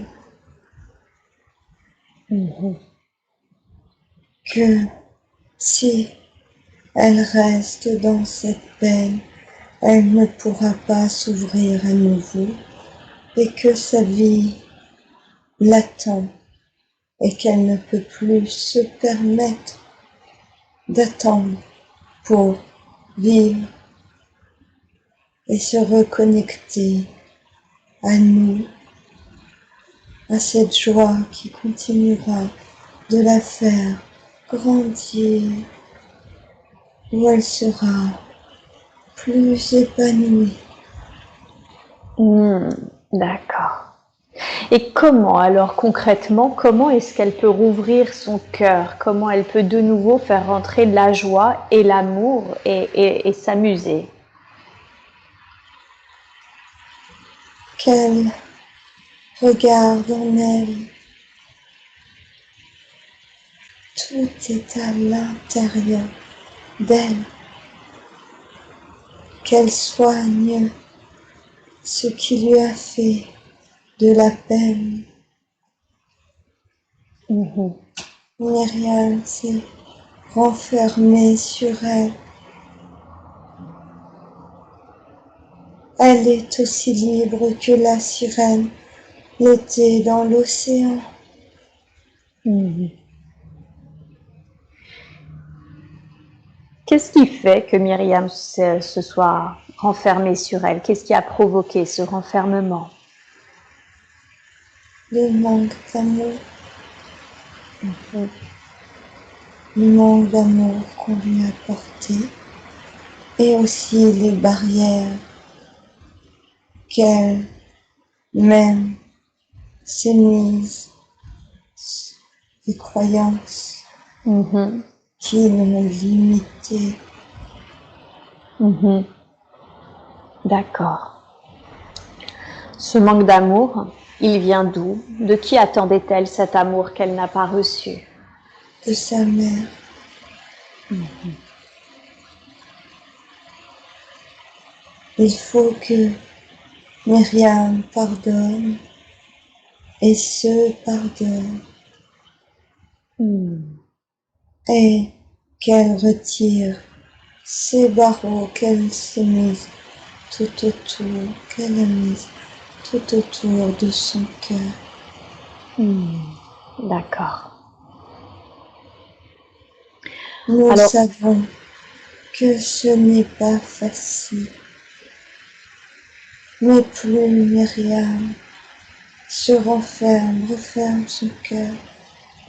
Que si elle reste dans cette peine, elle ne pourra pas s'ouvrir à nouveau et que sa vie l'attend et qu'elle ne peut plus se permettre d'attendre pour vivre et se reconnecter à nous, à cette joie qui continuera de la faire grandir, où elle sera plus épanouie. D'accord. Et comment alors concrètement, comment est-ce qu'elle peut rouvrir son cœur? Comment elle peut de nouveau faire rentrer de la joie et l'amour et s'amuser? Qu'elle regarde en elle. Tout est à l'intérieur d'elle. qu'elle soigne ce qui lui a fait de la peine. Myriam s'est renfermée sur elle. Elle est aussi libre que la sirène l'était dans l'océan. Qu'est-ce qui fait que Myriam se soit renfermée sur elle? Qu'est-ce qui a provoqué ce renfermement? Le manque d'amour. Le manque d'amour qu'on lui a porté et aussi les barrières qu'elle-même s'est mise, les croyances qui l'ont limitée. D'accord. Ce manque d'amour, il vient d'où? De qui attendait-elle cet amour qu'elle n'a pas reçu? De sa mère. Il faut que Myriam pardonne et se pardonne et qu'elle retire ces barreaux qu'elle s'est mise tout autour, qu'elle a mis tout autour de son cœur. D'accord. Nous savons que ce n'est pas facile, mais plus Myriam se referme son cœur,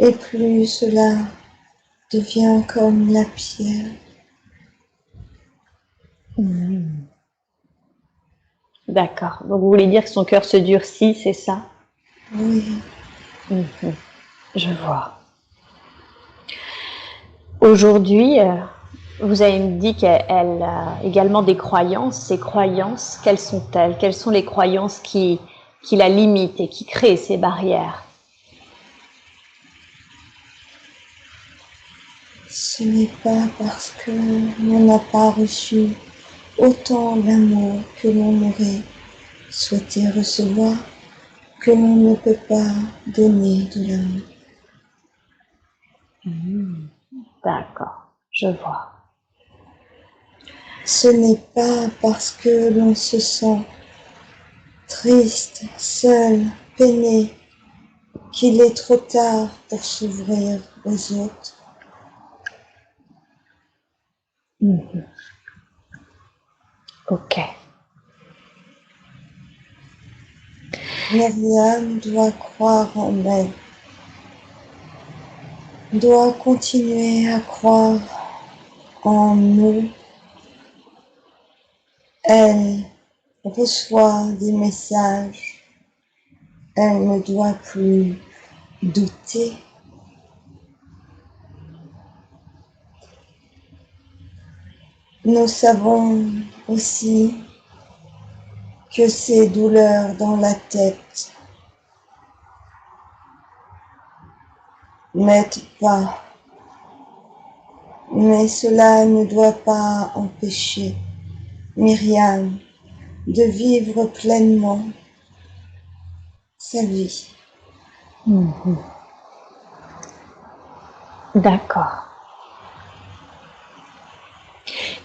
et plus cela devient comme la pierre. D'accord. Donc vous voulez dire que son cœur se durcit, c'est ça? Oui. Je vois. Aujourd'hui, vous avez dit qu'elle a également des croyances. Ces croyances, quelles sont-elles? Quelles sont les croyances qui la limitent et qui créent ces barrières? Ce n'est pas parce que l'on n'a pas reçu autant d'amour que l'on aurait souhaité recevoir que l'on ne peut pas donner de l'amour. D'accord, je vois. Ce n'est pas parce que l'on se sent triste, seul, peiné, qu'il est trop tard pour s'ouvrir aux autres. Ok. Myriam doit croire en elle, doit continuer à croire en nous. Elle reçoit des messages, elle ne doit plus douter. Nous savons aussi que ces douleurs dans la tête n'aident pas, mais cela ne doit pas empêcher Myriam de vivre pleinement sa vie. D'accord.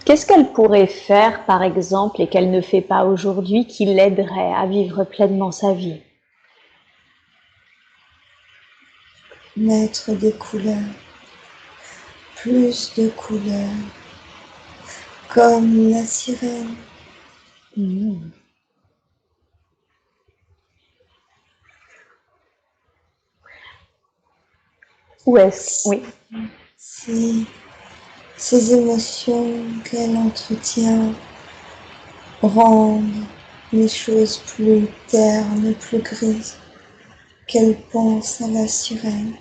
Qu'est-ce qu'elle pourrait faire, par exemple, et qu'elle ne fait pas aujourd'hui, qui l'aiderait à vivre pleinement sa vie? Mettre des couleurs, plus de couleurs, comme la sirène. Où est-ce? Oui. Ces émotions qu'elle entretient rendent les choses plus ternes, plus grises, qu'elle pense à la sirène.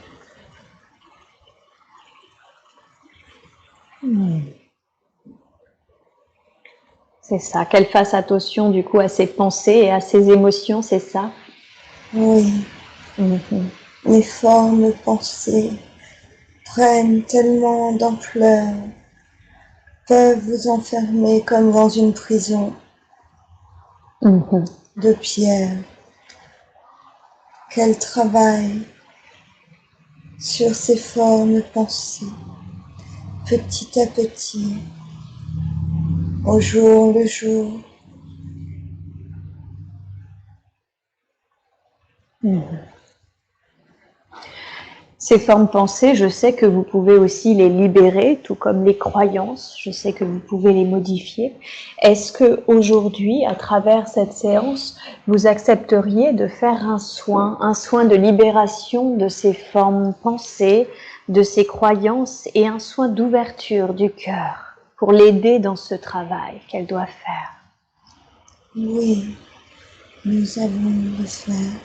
C'est ça, qu'elle fasse attention du coup à ses pensées et à ses émotions, c'est ça? Oui, les formes pensées prennent tellement d'ampleur peuvent vous enfermer comme dans une prison de pierre. Qu'elle travaille sur ses formes pensées, petit à petit, au jour le jour. Ces formes pensées, je sais que vous pouvez aussi les libérer, tout comme les croyances, je sais que vous pouvez les modifier. Est-ce que aujourd'hui, à travers cette séance, vous accepteriez de faire un soin de libération de ces formes pensées, de ces croyances et un soin d'ouverture du cœur pour l'aider dans ce travail qu'elle doit faire? Oui, nous allons le faire,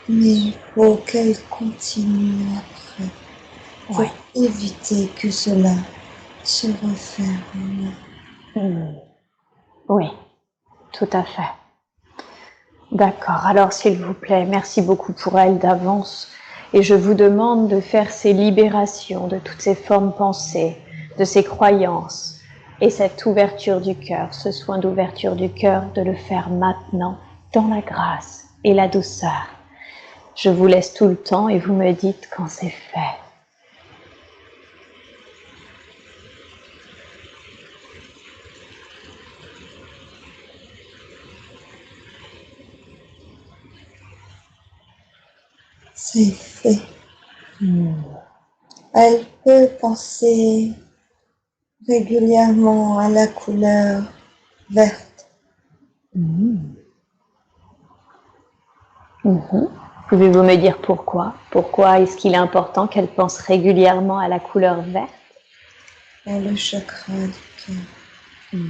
mais il faut qu'elle continue après pour éviter que cela se referme. Oui, tout à fait. D'accord, alors s'il vous plaît, merci beaucoup pour elle d'avance. Et je vous demande de faire ces libérations de toutes ces formes pensées, de ces croyances et cette ouverture du cœur, ce soin d'ouverture du cœur, de le faire maintenant dans la grâce et la douceur. Je vous laisse tout le temps et vous me dites quand c'est fait. C'est fait. Elle peut penser régulièrement à la couleur verte. Pouvez-vous me dire pourquoi? Pourquoi est-ce qu'il est important qu'elle pense régulièrement à la couleur verte? Dans le chakra du cœur.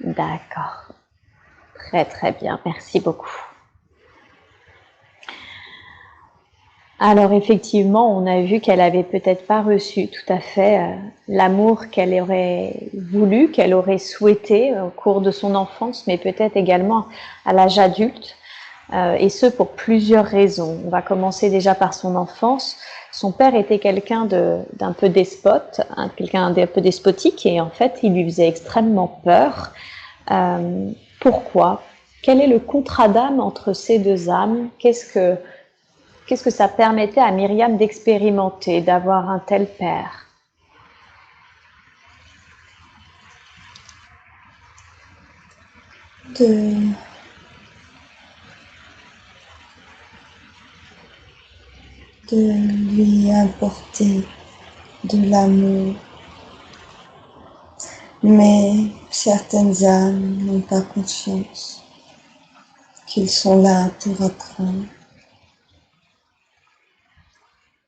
D'accord. Très très bien, merci beaucoup. Alors effectivement, on a vu qu'elle avait peut-être pas reçu tout à fait l'amour qu'elle aurait voulu, qu'elle aurait souhaité au cours de son enfance, mais peut-être également à l'âge adulte, et ce pour plusieurs raisons. On va commencer déjà par son enfance. Son père était quelqu'un d'un peu despote, quelqu'un d'un peu despotique, et en fait, il lui faisait extrêmement peur. Pourquoi? Quel est le contrat d'âme entre ces deux âmes? Qu'est-ce que ça permettait à Myriam d'expérimenter, d'avoir un tel père? De lui apporter de l'amour. Mais certaines âmes n'ont pas conscience qu'ils sont là pour apprendre.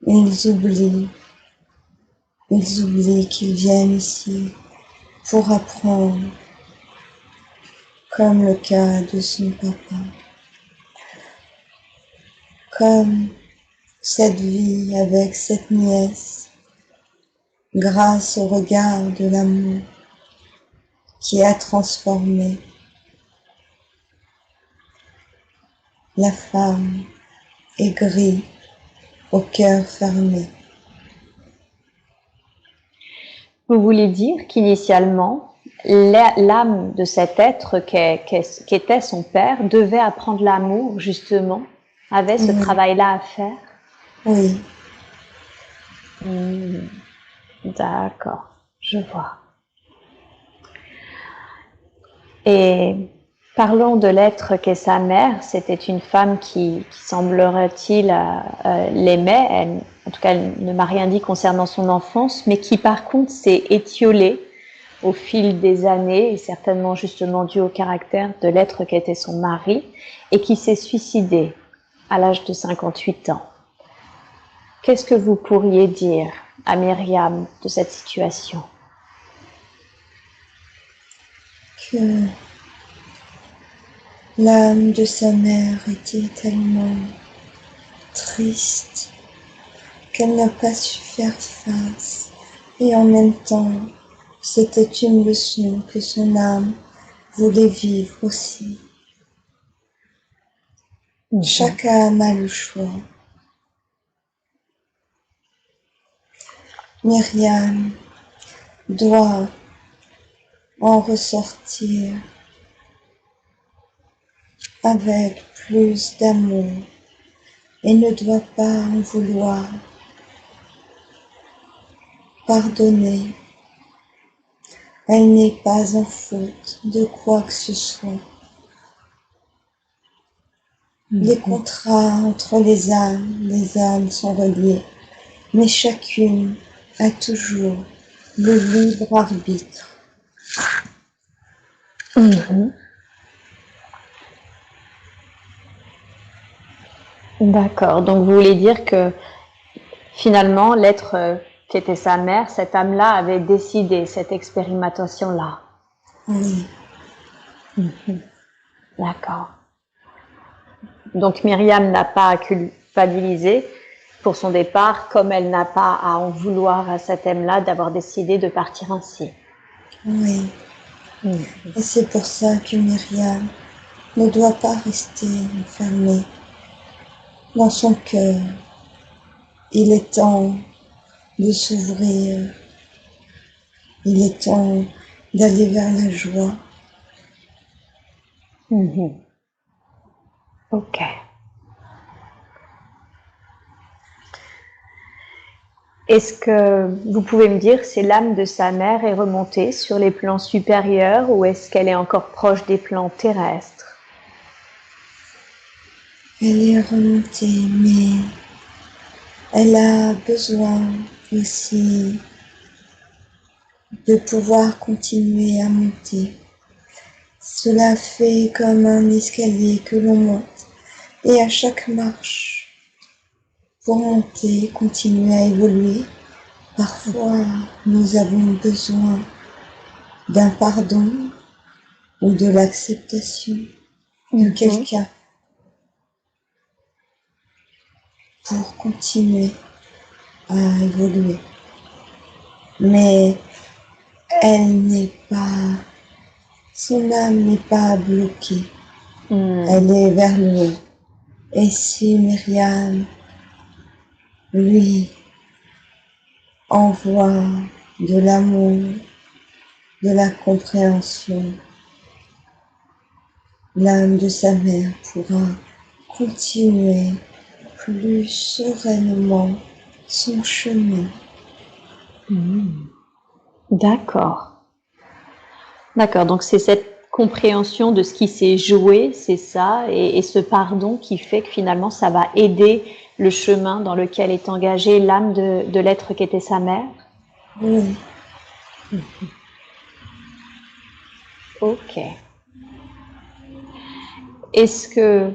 Ils oublient qu'ils viennent ici pour apprendre, comme le cas de son papa. Comme cette vie avec cette nièce, grâce au regard de l'amour qui a transformé la femme aigrie au cœur fermé. Vous voulez dire qu'initialement, l'âme de cet être qu'était son père devait apprendre l'amour, justement, avait ce travail-là à faire? Oui. D'accord, je vois. Et parlons de l'être qu'est sa mère. C'était une femme qui semblerait-il, l'aimait. En tout cas, elle ne m'a rien dit concernant son enfance, mais qui par contre s'est étiolée au fil des années, et certainement justement dû au caractère de l'être qu'était son mari, et qui s'est suicidée à l'âge de 58 ans. Qu'est-ce que vous pourriez dire à Myriam de cette situation? Que l'âme de sa mère était tellement triste qu'elle n'a pas su faire face, et en même temps, c'était une leçon que son âme voulait vivre aussi. Chaque âme a le choix. Myriam doit en ressortir avec plus d'amour et ne doit pas en vouloir. Pardonner. Elle n'est pas en faute de quoi que ce soit. Les contrats entre les âmes sont reliées, mais chacune a toujours le libre arbitre. D'accord, donc vous voulez dire que finalement l'être qui était sa mère, cette âme-là avait décidé cette expérimentation-là. Oui. D'accord. Donc Myriam n'a pas à culpabiliser pour son départ, comme elle n'a pas à en vouloir à cette âme-là d'avoir décidé de partir ainsi. Oui. Et c'est pour ça que Myriam ne doit pas rester enfermée dans son cœur. Il est temps de s'ouvrir. Il est temps d'aller vers la joie. Ok. Est-ce que vous pouvez me dire si l'âme de sa mère est remontée sur les plans supérieurs ou est-ce qu'elle est encore proche des plans terrestres? Elle est remontée, mais elle a besoin aussi de pouvoir continuer à monter. Cela fait comme un escalier que l'on monte et à chaque marche, pour monter, continuer à évoluer, parfois nous avons besoin d'un pardon ou de l'acceptation de quelqu'un pour continuer à évoluer. Mais elle n'est pas, son âme n'est pas bloquée. Elle est vers le haut. Et si Myriam lui envoie de l'amour, de la compréhension, l'âme de sa mère pourra continuer plus sereinement son chemin. D'accord. D'accord, donc c'est cette compréhension de ce qui s'est joué, c'est ça, et ce pardon qui fait que finalement ça va aider le chemin dans lequel est engagée l'âme de l'être qui était sa mère. Oui. Ok. Est-ce que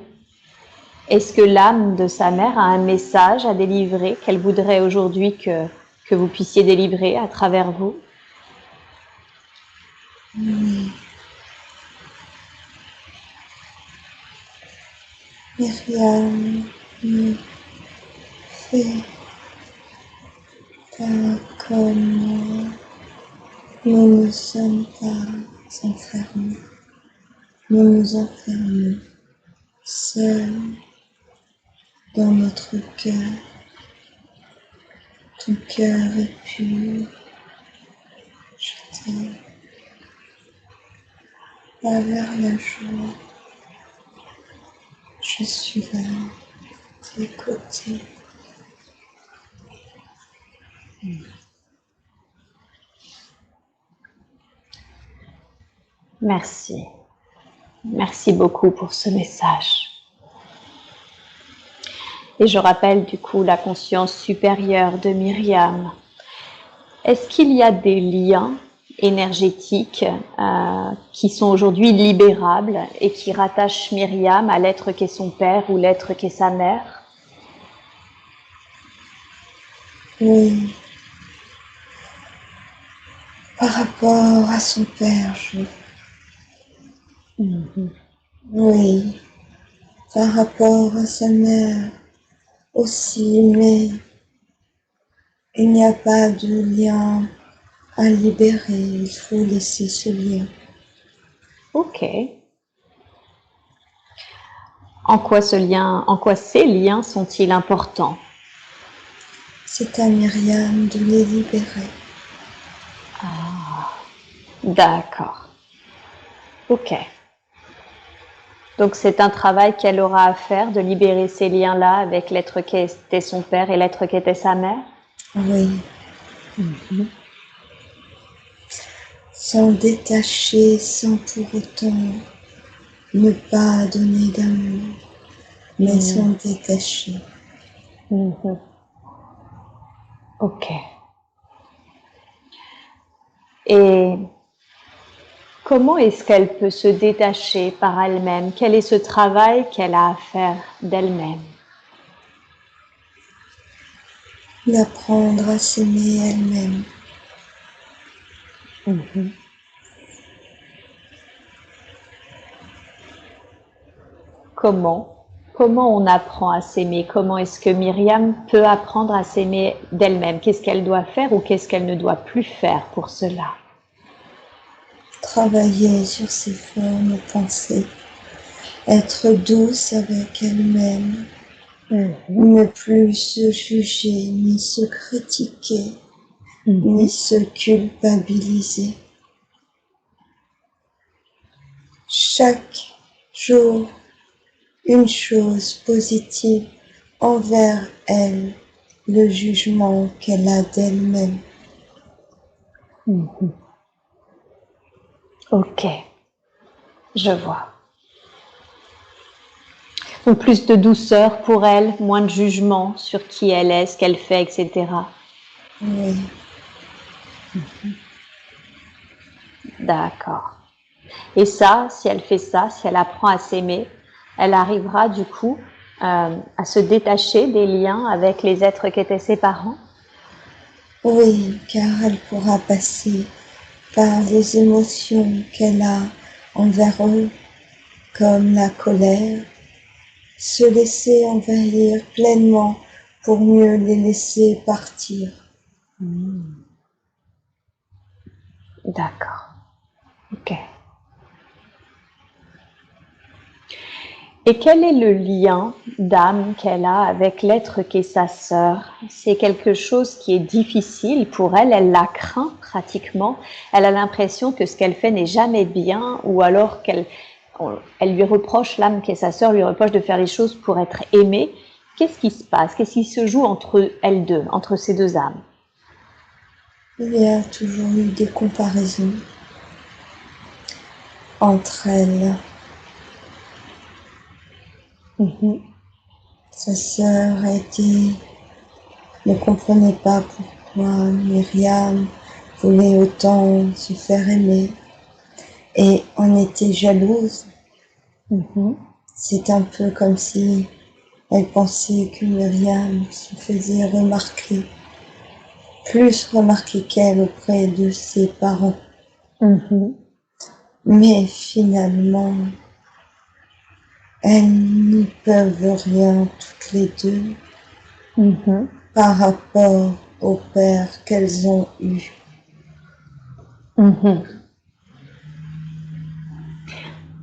l'âme de sa mère a un message à délivrer qu'elle voudrait aujourd'hui que vous puissiez délivrer à travers vous? Oui. Myriam ne fait pas comme nous ne sommes pas enfermés. Nous nous enfermons seuls dans notre cœur. Ton cœur est pur. Je t'aime. Va vers la joie. Je suis là, à tes côtés. Merci. Merci beaucoup pour ce message. Et je rappelle du coup la conscience supérieure de Myriam. Est-ce qu'il y a des liens énergétiques qui sont aujourd'hui libérables et qui rattachent Myriam à l'être qu'est son père ou l'être qu'est sa mère? Oui. Par rapport à son père, oui. Par rapport à sa mère aussi, mais il n'y a pas de lien à libérer. Il faut laisser ce lien. Ok. En quoi ces liens sont-ils importants? C'est à Myriam de les libérer. Ah. D'accord. Ok. Donc c'est un travail qu'elle aura à faire, de libérer ces liens-là avec l'être qui était son père et l'être qui était sa mère. Oui. S'en détacher sans pour autant ne pas donner d'amour, mais s'en détacher. Ok. Et comment est-ce qu'elle peut se détacher par elle-même? Quel est ce travail qu'elle a à faire d'elle-même? D'apprendre à s'aimer elle-même. Comment? Comment on apprend à s'aimer? Comment est-ce que Myriam peut apprendre à s'aimer d'elle-même? Qu'est-ce qu'elle doit faire ou qu'est-ce qu'elle ne doit plus faire pour cela? Travailler sur ses formes de pensée. Être douce avec elle-même. Ne plus se juger, ni se critiquer, ni se culpabiliser. Chaque jour, une chose positive envers elle, le jugement qu'elle a d'elle-même. Ok, je vois. Donc plus de douceur pour elle, moins de jugement sur qui elle est, ce qu'elle fait, etc. Oui. D'accord. Et ça, si elle fait ça, si elle apprend à s'aimer, elle arrivera du coup à se détacher des liens avec les êtres qui étaient ses parents. Oui, car elle pourra passer par les émotions qu'elle a envers eux, comme la colère, se laisser envahir pleinement pour mieux les laisser partir. D'accord. Ok. Et quel est le lien d'âme qu'elle a avec l'être qui est sa sœur? C'est quelque chose qui est difficile pour elle, elle la craint pratiquement, elle a l'impression que ce qu'elle fait n'est jamais bien, ou alors elle lui reproche, l'âme qui est sa sœur lui reproche de faire les choses pour être aimée. Qu'est-ce qui se passe? Qu'est-ce qui se joue entre elles deux, entre ces deux âmes? Il y a toujours eu des comparaisons entre elles. Sa sœur ne comprenait pas pourquoi Myriam voulait autant se faire aimer et en était jalouse. C'est un peu comme si elle pensait que Myriam se faisait remarquer, plus remarquer qu'elle auprès de ses parents. Mais finalement, elles n'y peuvent rien toutes les deux par rapport au père qu'elles ont eu.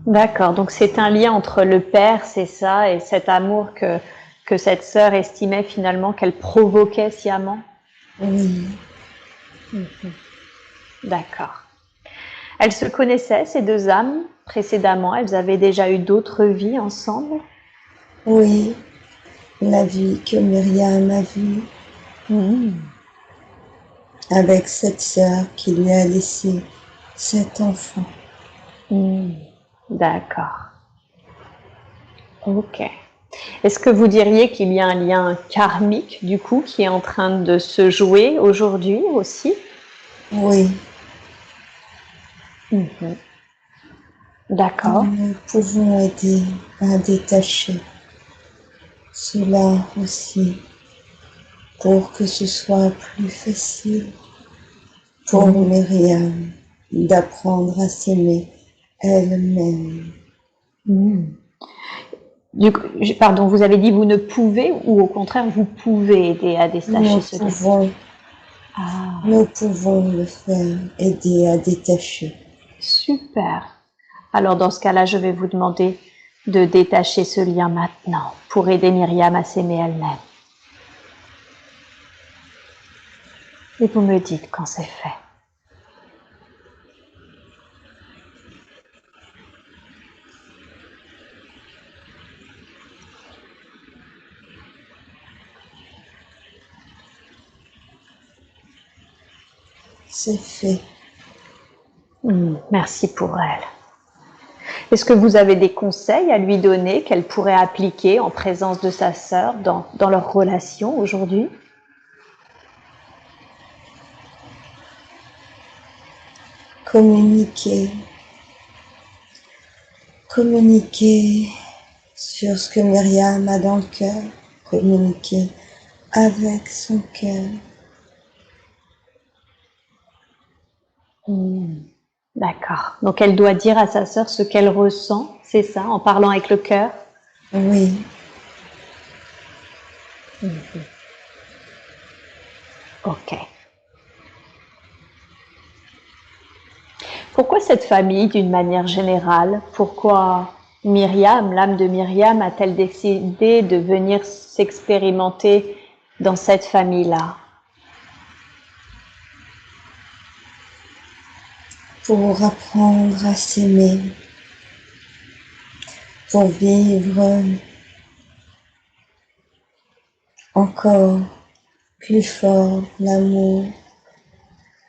D'accord, donc c'est un lien entre le père, c'est ça, et cet amour que cette sœur estimait finalement qu'elle provoquait sciemment. Oui. D'accord. Elles se connaissaient, ces deux âmes, précédemment? Elles avaient déjà eu d'autres vies ensemble? Oui, la vie que Myriam a vue avec cette sœur qui lui a laissé 7 enfants. D'accord. Ok. Est-ce que vous diriez qu'il y a un lien karmique, du coup, qui est en train de se jouer aujourd'hui aussi? Oui, D'accord. nous pouvons aider à détacher cela aussi pour que ce soit plus facile pour Myriam d'apprendre à s'aimer elle-même. Pardon, vous avez dit vous ne pouvez ou au contraire vous pouvez aider à détacher ce lien? Nous pouvons le faire, aider à détacher. Super. Alors dans ce cas-là, je vais vous demander de détacher ce lien maintenant pour aider Myriam à s'aimer elle-même. Et vous me dites quand c'est fait. c'est fait. Merci pour elle. Est-ce que vous avez des conseils à lui donner qu'elle pourrait appliquer en présence de sa sœur dans leur relation aujourd'hui? Communiquer sur ce que Myriam a dans le cœur, communiquer avec son cœur. D'accord. Donc elle doit dire à sa sœur ce qu'elle ressent, c'est ça, en parlant avec le cœur? Oui. Ok. Pourquoi cette famille d'une manière générale? Pourquoi Myriam, l'âme de Myriam, a-t-elle décidé de venir s'expérimenter dans cette famille-là? Pour apprendre à s'aimer, pour vivre encore plus fort l'amour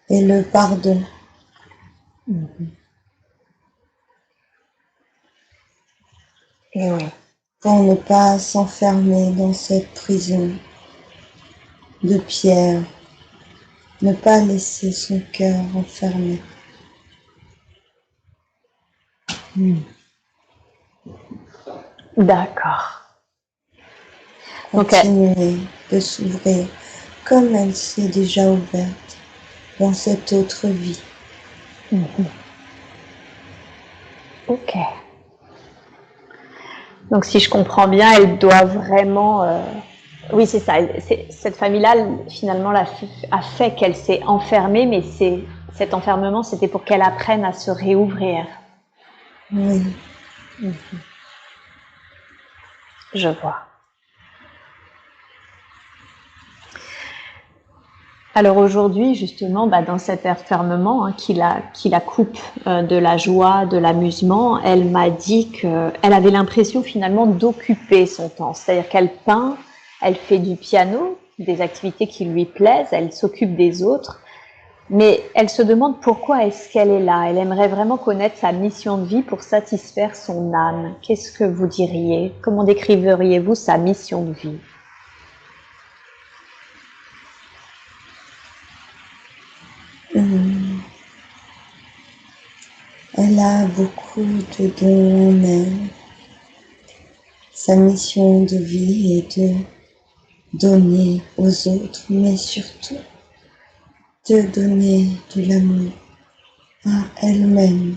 et le pardon. Et oui. Pour ne pas s'enfermer dans cette prison de pierre, ne pas laisser son cœur enfermé. D'accord. Continuer de s'ouvrir comme elle s'est déjà ouverte dans cette autre vie. Ok. Donc si je comprends bien, elle doit vraiment... Oui, c'est ça. Cette famille-là, finalement, a fait qu'elle s'est enfermée, mais cet enfermement, c'était pour qu'elle apprenne à se réouvrir. Oui. Je vois. Alors aujourd'hui, justement, dans cet enfermement qui la coupe de la joie, de l'amusement, elle m'a dit qu'elle avait l'impression finalement d'occuper son temps. C'est-à-dire qu'elle peint, elle fait du piano, des activités qui lui plaisent, elle s'occupe des autres, mais elle se demande pourquoi est-ce qu'elle est là. Elle aimerait vraiment connaître sa mission de vie pour satisfaire son âme. Qu'est-ce que vous diriez? Comment décriveriez-vous sa mission de vie? Elle a beaucoup de dons en elle. Sa mission de vie est de donner aux autres, mais surtout de donner de l'amour à elle-même.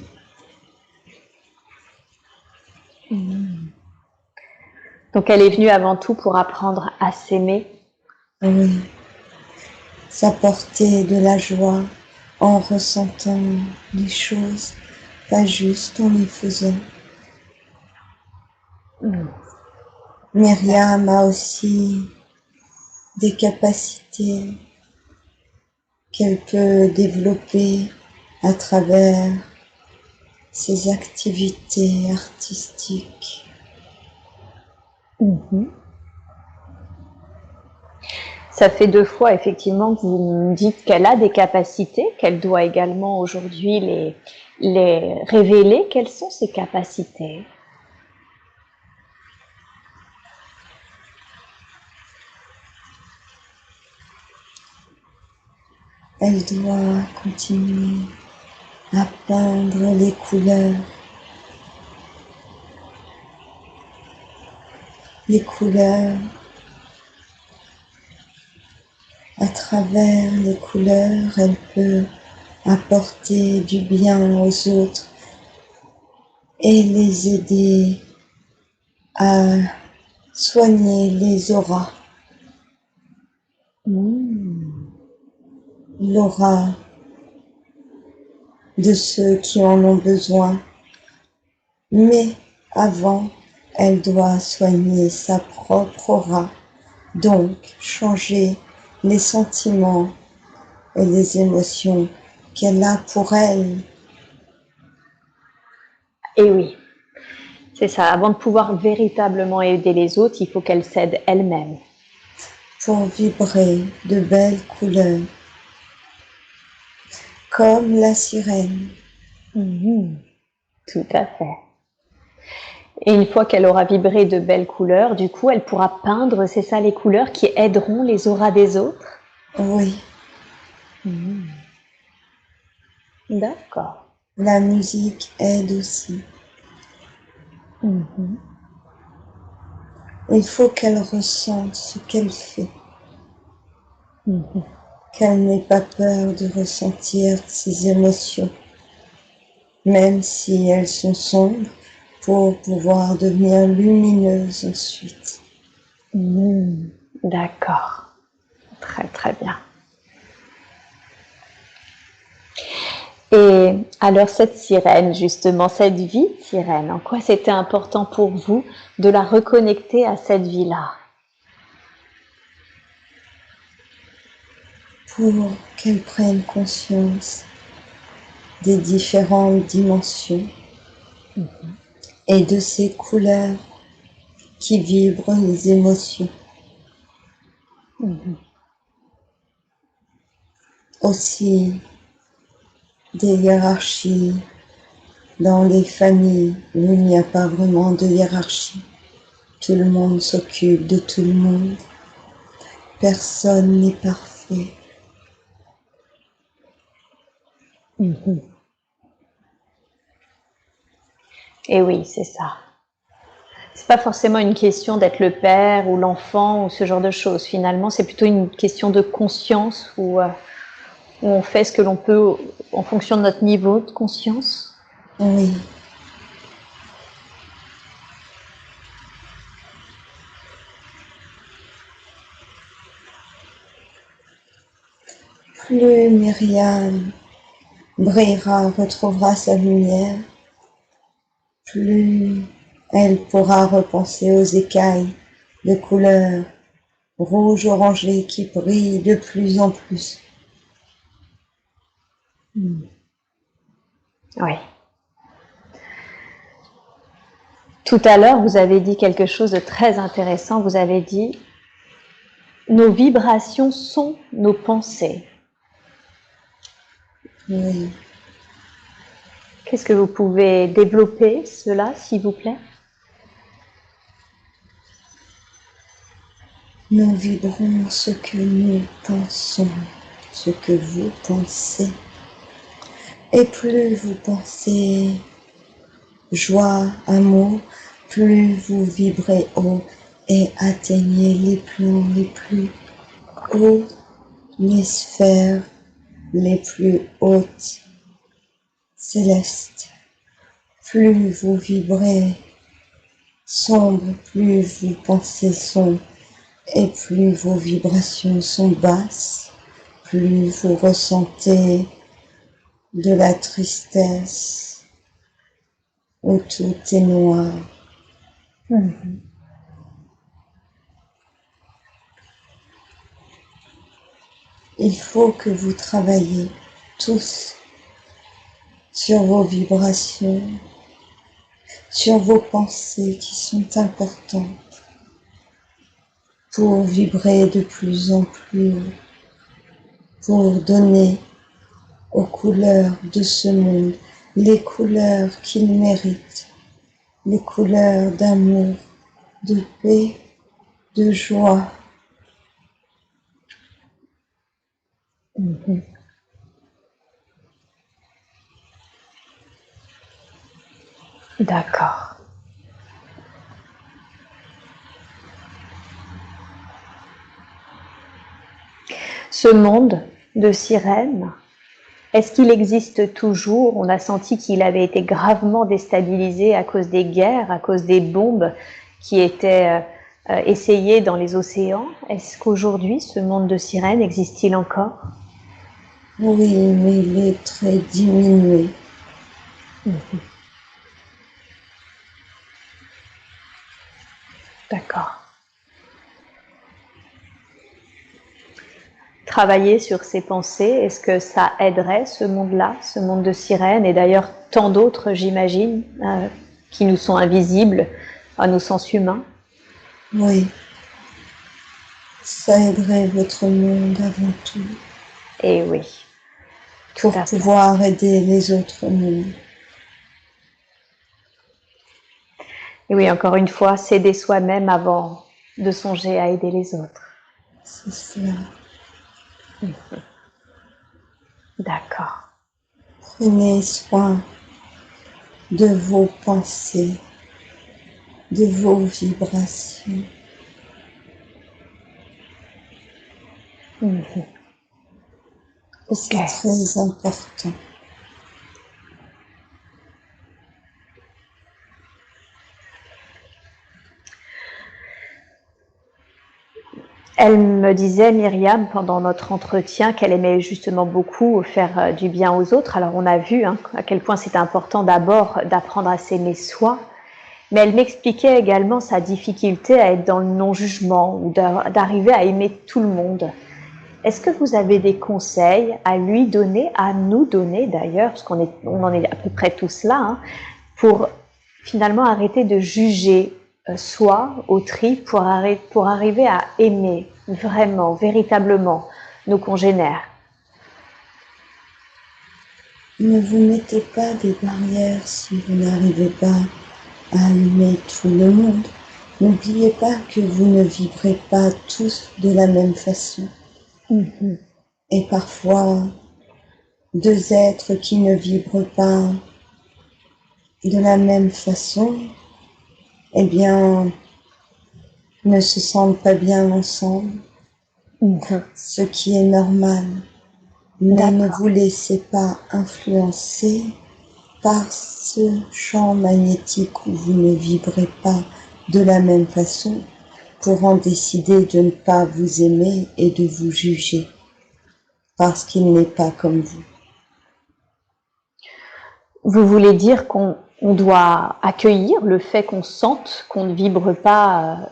Donc elle est venue avant tout pour apprendre à s'aimer. Oui, s'apporter de la joie en ressentant les choses, pas juste en les faisant. Myriam a aussi des capacités qu'elle peut développer à travers ses activités artistiques. Ça fait 2 fois effectivement que vous me dites qu'elle a des capacités, qu'elle doit également aujourd'hui les révéler. Quelles sont ces capacités? Elle doit continuer à peindre les couleurs. Les couleurs, à travers les couleurs, elle peut apporter du bien aux autres et les aider à soigner les auras. L'aura de ceux qui en ont besoin. Mais avant, elle doit soigner sa propre aura, donc changer les sentiments et les émotions qu'elle a pour elle. Et oui, c'est ça. Avant de pouvoir véritablement aider les autres, il faut qu'elle s'aide elle-même. Pour vibrer de belles couleurs. comme la sirène. Tout à fait. Et une fois qu'elle aura vibré de belles couleurs, du coup, elle pourra peindre, c'est ça, les couleurs qui aideront les auras des autres? Oui, D'accord. la musique aide aussi. Il faut qu'elle ressente ce qu'elle fait, qu'elle n'ait pas peur de ressentir ses émotions, même si elles sont sombres, pour pouvoir devenir lumineuse ensuite. D'accord. Très très bien. Et alors cette sirène, justement, cette vie de sirène, en quoi c'était important pour vous de la reconnecter à cette vie-là? Pour qu'elle prenne conscience des différentes dimensions et de ces couleurs qui vibrent les émotions. Aussi des hiérarchies dans les familles où il n'y a pas vraiment de hiérarchie. Tout le monde s'occupe de tout le monde. Personne n'est parfait. Et oui, c'est ça. C'est pas forcément une question d'être le père ou l'enfant ou ce genre de choses. Finalement, c'est plutôt une question de conscience où on fait ce que l'on peut en fonction de notre niveau de conscience. Oui. Plus Myriam brillera, retrouvera sa lumière, plus elle pourra repenser aux écailles de couleur rouge orangé qui brillent de plus en plus. Oui. Tout à l'heure, vous avez dit quelque chose de très intéressant. Vous avez dit « Nos vibrations sont nos pensées ». Oui. Qu'est-ce que vous pouvez développer cela, s'il vous plaît? Nous vibrons ce que nous pensons, ce que vous pensez. Et plus vous pensez joie, amour, plus vous vibrez haut et atteignez les plans les plus hauts, les sphères les plus hautes, célestes. Plus vous vibrez sombre, plus vous pensez sombre, et plus vos vibrations sont basses, plus vous ressentez de la tristesse, où tout est noir. Il faut que vous travailliez tous sur vos vibrations, sur vos pensées qui sont importantes pour vibrer de plus en plus haut, pour donner aux couleurs de ce monde les couleurs qu'ils méritent, les couleurs d'amour, de paix, de joie. D'accord. Ce monde de sirènes, est-ce qu'il existe toujours? On a senti qu'il avait été gravement déstabilisé à cause des guerres, à cause des bombes qui étaient essayées dans les océans. Est-ce qu'aujourd'hui, ce monde de sirènes existe-t-il encore? Oui, mais il est très diminué. D'accord. Travailler sur ces pensées, est-ce que ça aiderait ce monde-là, ce monde de sirènes, et d'ailleurs tant d'autres, j'imagine, qui nous sont invisibles à nos sens humains? Oui, ça aiderait votre monde avant tout. Et oui, pour à fait. pouvoir aider les autres nous. Et oui, encore une fois, s'aider soi-même avant de songer à aider les autres. C'est cela. D'accord. Prenez soin de vos pensées, de vos vibrations. C'est Ok. très important. Elle me disait, Myriam, pendant notre entretien, qu'elle aimait justement beaucoup faire du bien aux autres. Alors on a vu à quel point c'était important d'abord d'apprendre à s'aimer soi, mais elle m'expliquait également sa difficulté à être dans le non-jugement ou d'arriver à aimer tout le monde. Est-ce que vous avez des conseils à lui donner, à nous donner d'ailleurs, parce on en est à peu près tous là, pour finalement arrêter de juger soi, autrui, pour arriver à aimer vraiment, véritablement nos congénères? Ne vous mettez pas des barrières si vous n'arrivez pas à aimer tout le monde. N'oubliez pas que vous ne vibrez pas tous de la même façon. Et parfois, deux êtres qui ne vibrent pas de la même façon, eh bien, ne se sentent pas bien ensemble, ce qui est normal. Mais ne vous laissez pas influencer par ce champ magnétique où vous ne vibrez pas de la même façon pour en décider de ne pas vous aimer et de vous juger parce qu'il n'est pas comme vous. Vous voulez dire qu'on doit accueillir le fait qu'on sente qu'on ne vibre pas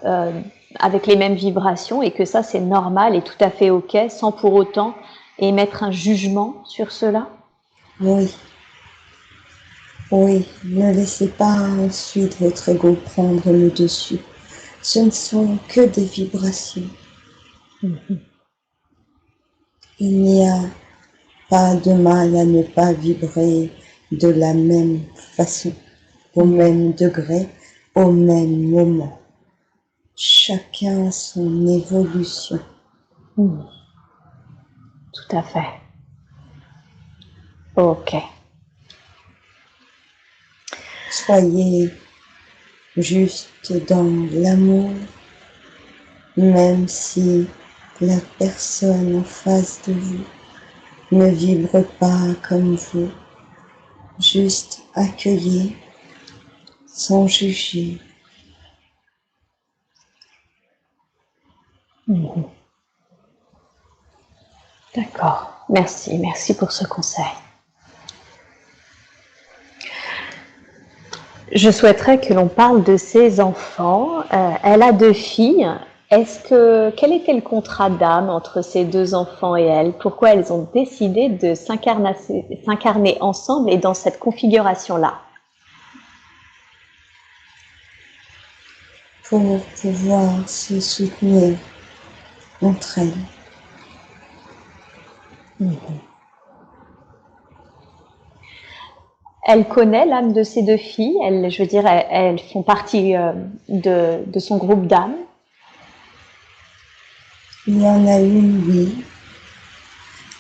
avec les mêmes vibrations et que ça c'est normal et tout à fait ok sans pour autant émettre un jugement sur cela? Oui. Oui, ne laissez pas ensuite votre ego prendre le dessus. Ce ne sont que des vibrations. Il n'y a pas de mal à ne pas vibrer de la même façon, au même degré, au même moment. Chacun a son évolution. Tout à fait. Ok. Soyez juste dans l'amour, même si la personne en face de vous ne vibre pas comme vous. Juste accueillez sans juger. D'accord. Merci, merci pour ce conseil. Je souhaiterais que l'on parle de ses enfants. Elle a 2 filles. Quel était le contrat d'âme entre ces 2 enfants et elle? Pourquoi elles ont décidé de s'incarner ensemble et dans cette configuration-là? Pour pouvoir se soutenir entre elles. Elle connaît l'âme de ces 2 filles. Je veux dire, elles font partie de son groupe d'âmes. Il y en a une, oui.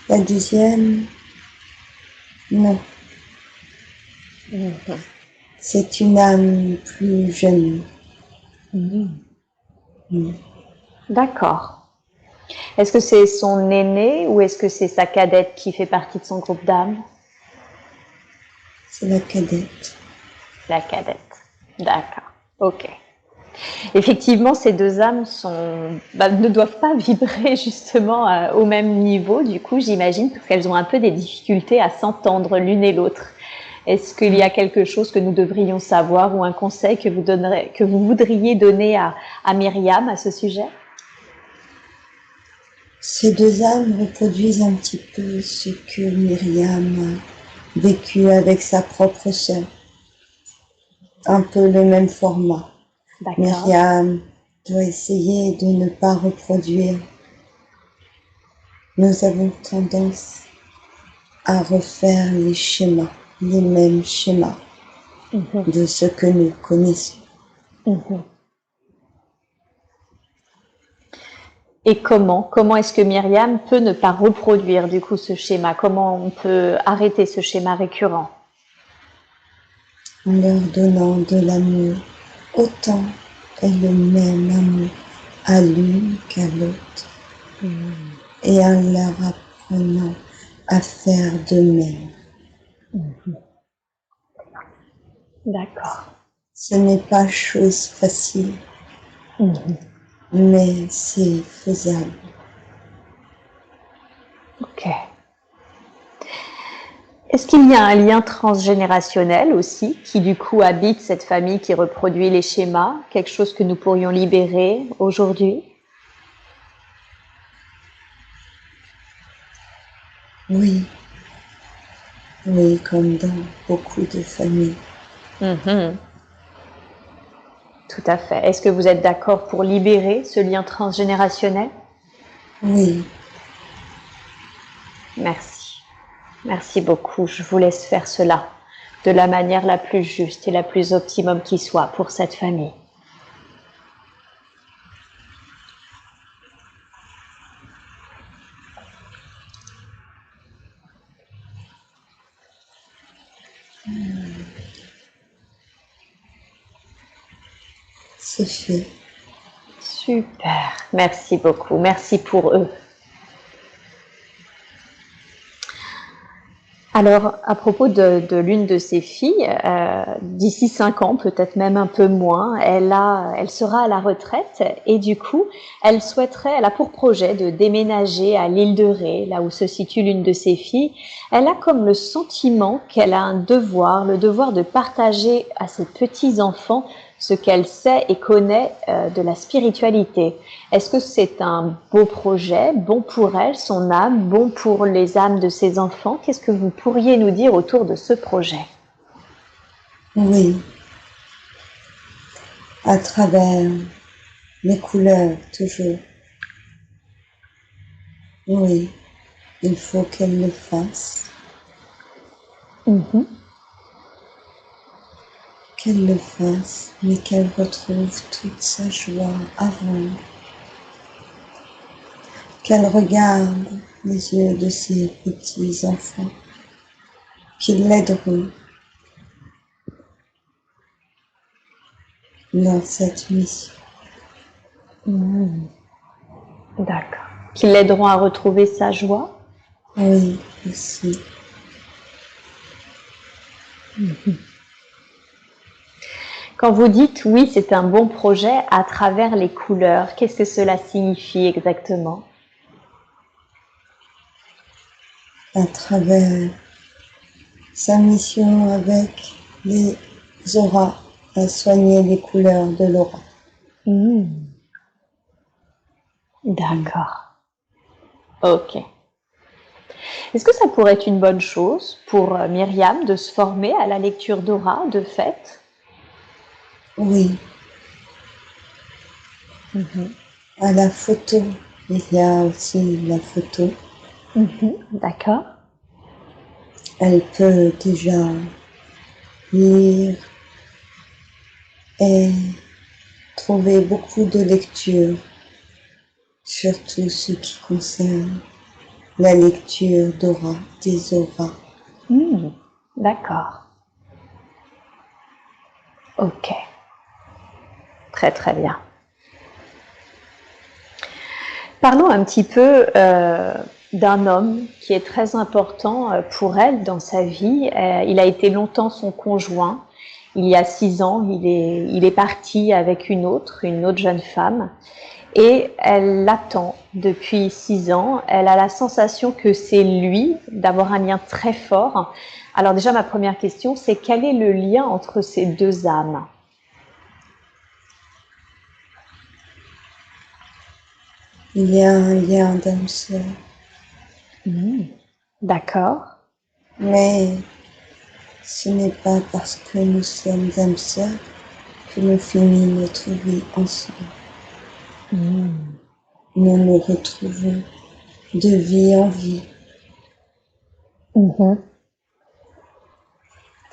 La deuxième, non. C'est une âme plus jeune. D'accord. Est-ce que c'est son aînée ou est-ce que c'est sa cadette qui fait partie de son groupe d'âmes? C'est la cadette. La cadette. D'accord. Ok. Effectivement, ces 2 âmes ne doivent pas vibrer justement au même niveau. Du coup, j'imagine parce qu'elles ont un peu des difficultés à s'entendre l'une et l'autre. Est-ce qu'il y a quelque chose que nous devrions savoir ou un conseil que vous voudriez donner à Myriam à ce sujet? Ces deux âmes reproduisent un petit peu ce que Myriam a vécu avec sa propre sœur. Un peu le même format. D'accord. Myriam doit essayer de ne pas reproduire. Nous avons tendance à refaire les schémas, les mêmes schémas de ce que nous connaissons. Et comment est-ce que Myriam peut ne pas reproduire du coup ce schéma? Comment on peut arrêter ce schéma récurrent? En leur donnant de l'amour, autant et le même amour à l'une qu'à l'autre, et en leur apprenant à faire de même. D'accord. Ce n'est pas chose facile, mais c'est faisable. Ok. Est-ce qu'il y a un lien transgénérationnel aussi qui du coup habite cette famille qui reproduit les schémas? Quelque chose que nous pourrions libérer aujourd'hui? Oui, oui, comme dans beaucoup de familles. Tout à fait. Est-ce que vous êtes d'accord pour libérer ce lien transgénérationnel? Oui, Merci. Merci beaucoup. Je vous laisse faire cela de la manière la plus juste et la plus optimum qui soit pour cette famille. c'est fait. Super. Merci beaucoup. Merci pour eux. Alors, à propos de l'une de ses filles, d'ici 5 ans, peut-être même un peu moins, elle sera à la retraite et du coup, elle a pour projet de déménager à l'île de Ré, là où se situe l'une de ses filles. Elle a comme le sentiment qu'elle a un devoir, le devoir de partager à ses petits-enfants ce qu'elle sait et connaît de la spiritualité. Est-ce que c'est un beau projet, bon pour elle, son âme, bon pour les âmes de ses enfants? Qu'est-ce que vous pourriez nous dire autour de ce projet? Oui, à travers les couleurs, toujours. Oui, il faut qu'elle le fasse. Qu'elle le fasse, mais qu'elle retrouve toute sa joie avant. Qu'elle regarde les yeux de ses petits-enfants, qui l'aideront dans cette mission. D'accord. Qui l'aideront à retrouver sa joie? Oui, aussi. Quand vous dites oui, c'est un bon projet à travers les couleurs, qu'est-ce que cela signifie exactement? À travers sa mission avec les auras, à soigner les couleurs de l'aura. D'accord. Ok. Est-ce que ça pourrait être une bonne chose pour Myriam de se former à la lecture d'aura, de fait? Oui. À la photo, il y a aussi la photo. D'accord. Elle peut déjà lire et trouver beaucoup de lectures, surtout ce qui concerne la lecture d'aura, des auras. D'accord. Ok. Très très bien. Parlons un petit peu d'un homme qui est très important pour elle dans sa vie. Il a été longtemps son conjoint. Il y a 6 ans, il est parti avec une autre jeune femme. Et elle l'attend depuis 6 ans. Elle a la sensation que c'est lui, d'avoir un lien très fort. Alors déjà, ma première question, c'est quel est le lien entre ces deux âmes? Il y a un lien d'âme sœur, D'accord. mais ce n'est pas parce que nous sommes âmes sœurs que nous finissons notre vie ensemble. Nous nous retrouvons de vie en vie. Mhm.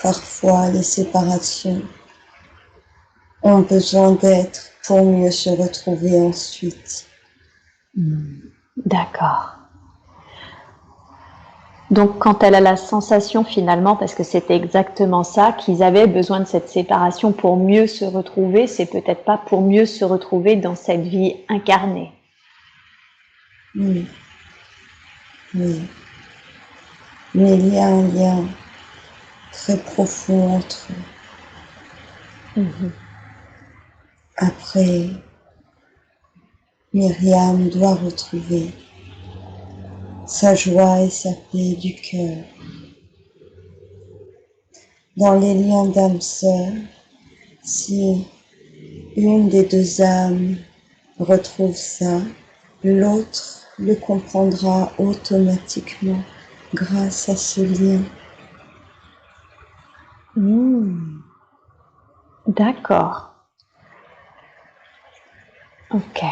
Parfois, les séparations ont besoin d'être pour mieux se retrouver ensuite. D'accord. Donc, quand elle a la sensation finalement, parce que c'était exactement ça, qu'ils avaient besoin de cette séparation pour mieux se retrouver, c'est peut-être pas pour mieux se retrouver dans cette vie incarnée. Oui, oui. Mais il y a un lien très profond entre eux. Après, Myriam doit retrouver sa joie et sa paix du cœur. Dans les liens d'âme sœur, si une des deux âmes retrouve ça, l'autre le comprendra automatiquement grâce à ce lien. D'accord. Ok.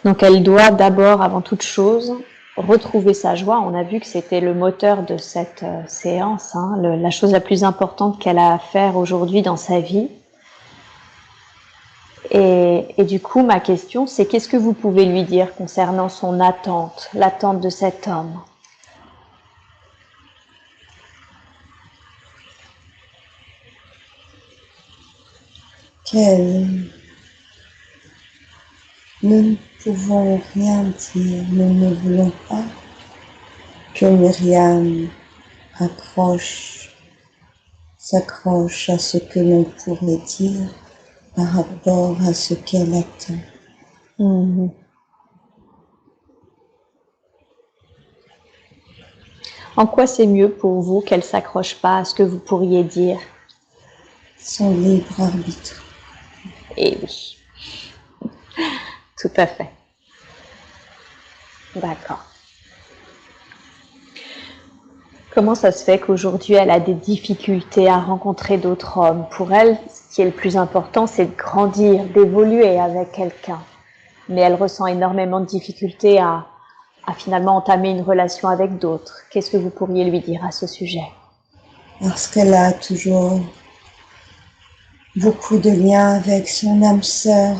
Donc elle doit d'abord, avant toute chose, retrouver sa joie. On a vu que c'était le moteur de cette séance, hein, la chose la plus importante qu'elle a à faire aujourd'hui dans sa vie. Et du coup, ma question, c'est qu'est-ce que vous pouvez lui dire concernant son attente, l'attente de cet homme? Nous ne pouvons rien dire, nous ne voulons pas que Myriam s'accroche à ce que l'on pourrait dire par rapport à ce qu'elle attend. En quoi c'est mieux pour vous qu'elle s'accroche pas à ce que vous pourriez dire? Son libre arbitre. Eh oui, tout à fait. D'accord. Comment ça se fait qu'aujourd'hui elle a des difficultés à rencontrer d'autres hommes? Pour elle, ce qui est le plus important, c'est de grandir, d'évoluer avec quelqu'un. Mais elle ressent énormément de difficultés à finalement entamer une relation avec d'autres. Qu'est-ce que vous pourriez lui dire à ce sujet? Parce qu'elle a toujours beaucoup de liens avec son âme sœur.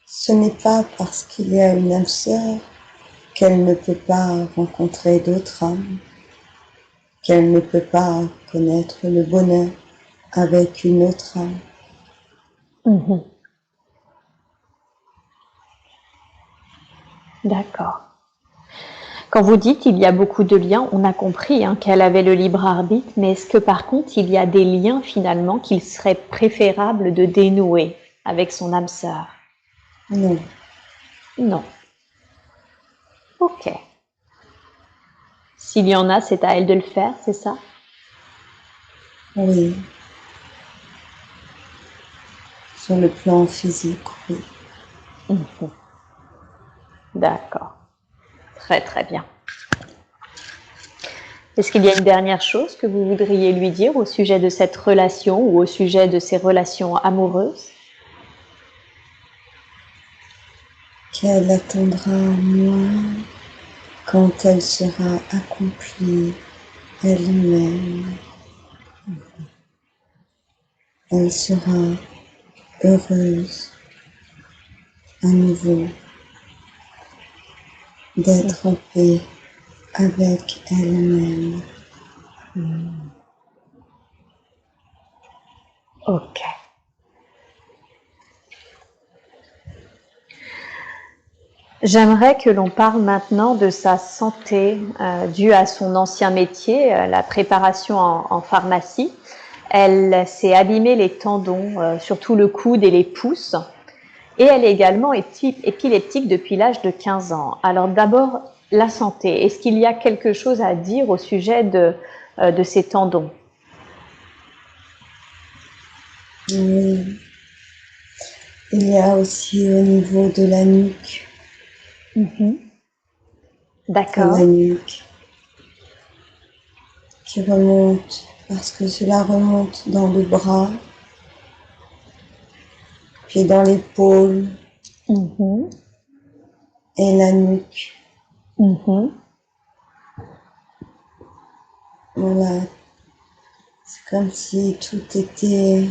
Ce n'est pas parce qu'il y a une âme sœur qu'elle ne peut pas rencontrer d'autres âmes, qu'elle ne peut pas connaître le bonheur avec une autre âme. D'accord. Quand vous dites il y a beaucoup de liens, on a compris qu'elle avait le libre arbitre, mais est-ce que par contre il y a des liens finalement qu'il serait préférable de dénouer avec son âme sœur? Non. Non. Ok. S'il y en a, c'est à elle de le faire, c'est ça? Oui. Sur le plan physique, oui. D'accord. Très très bien. Est-ce qu'il y a une dernière chose que vous voudriez lui dire au sujet de cette relation ou au sujet de ces relations amoureuses? Qu'elle attendra moins quand elle sera accomplie elle-même. Elle sera heureuse à nouveau d'être en paix avec elle-même. Ok. J'aimerais que l'on parle maintenant de sa santé due à son ancien métier, la préparation en pharmacie. Elle s'est abîmé les tendons, surtout le coude et les pouces, et elle est également épileptique depuis l'âge de 15 ans. Alors d'abord, la santé. Est-ce qu'il y a quelque chose à dire au sujet de ces tendons? Oui. Il y a aussi au niveau de la nuque. D'accord. La nuque qui remonte parce que cela remonte dans le bras puis dans l'épaule et la nuque. Voilà. C'est comme si tout était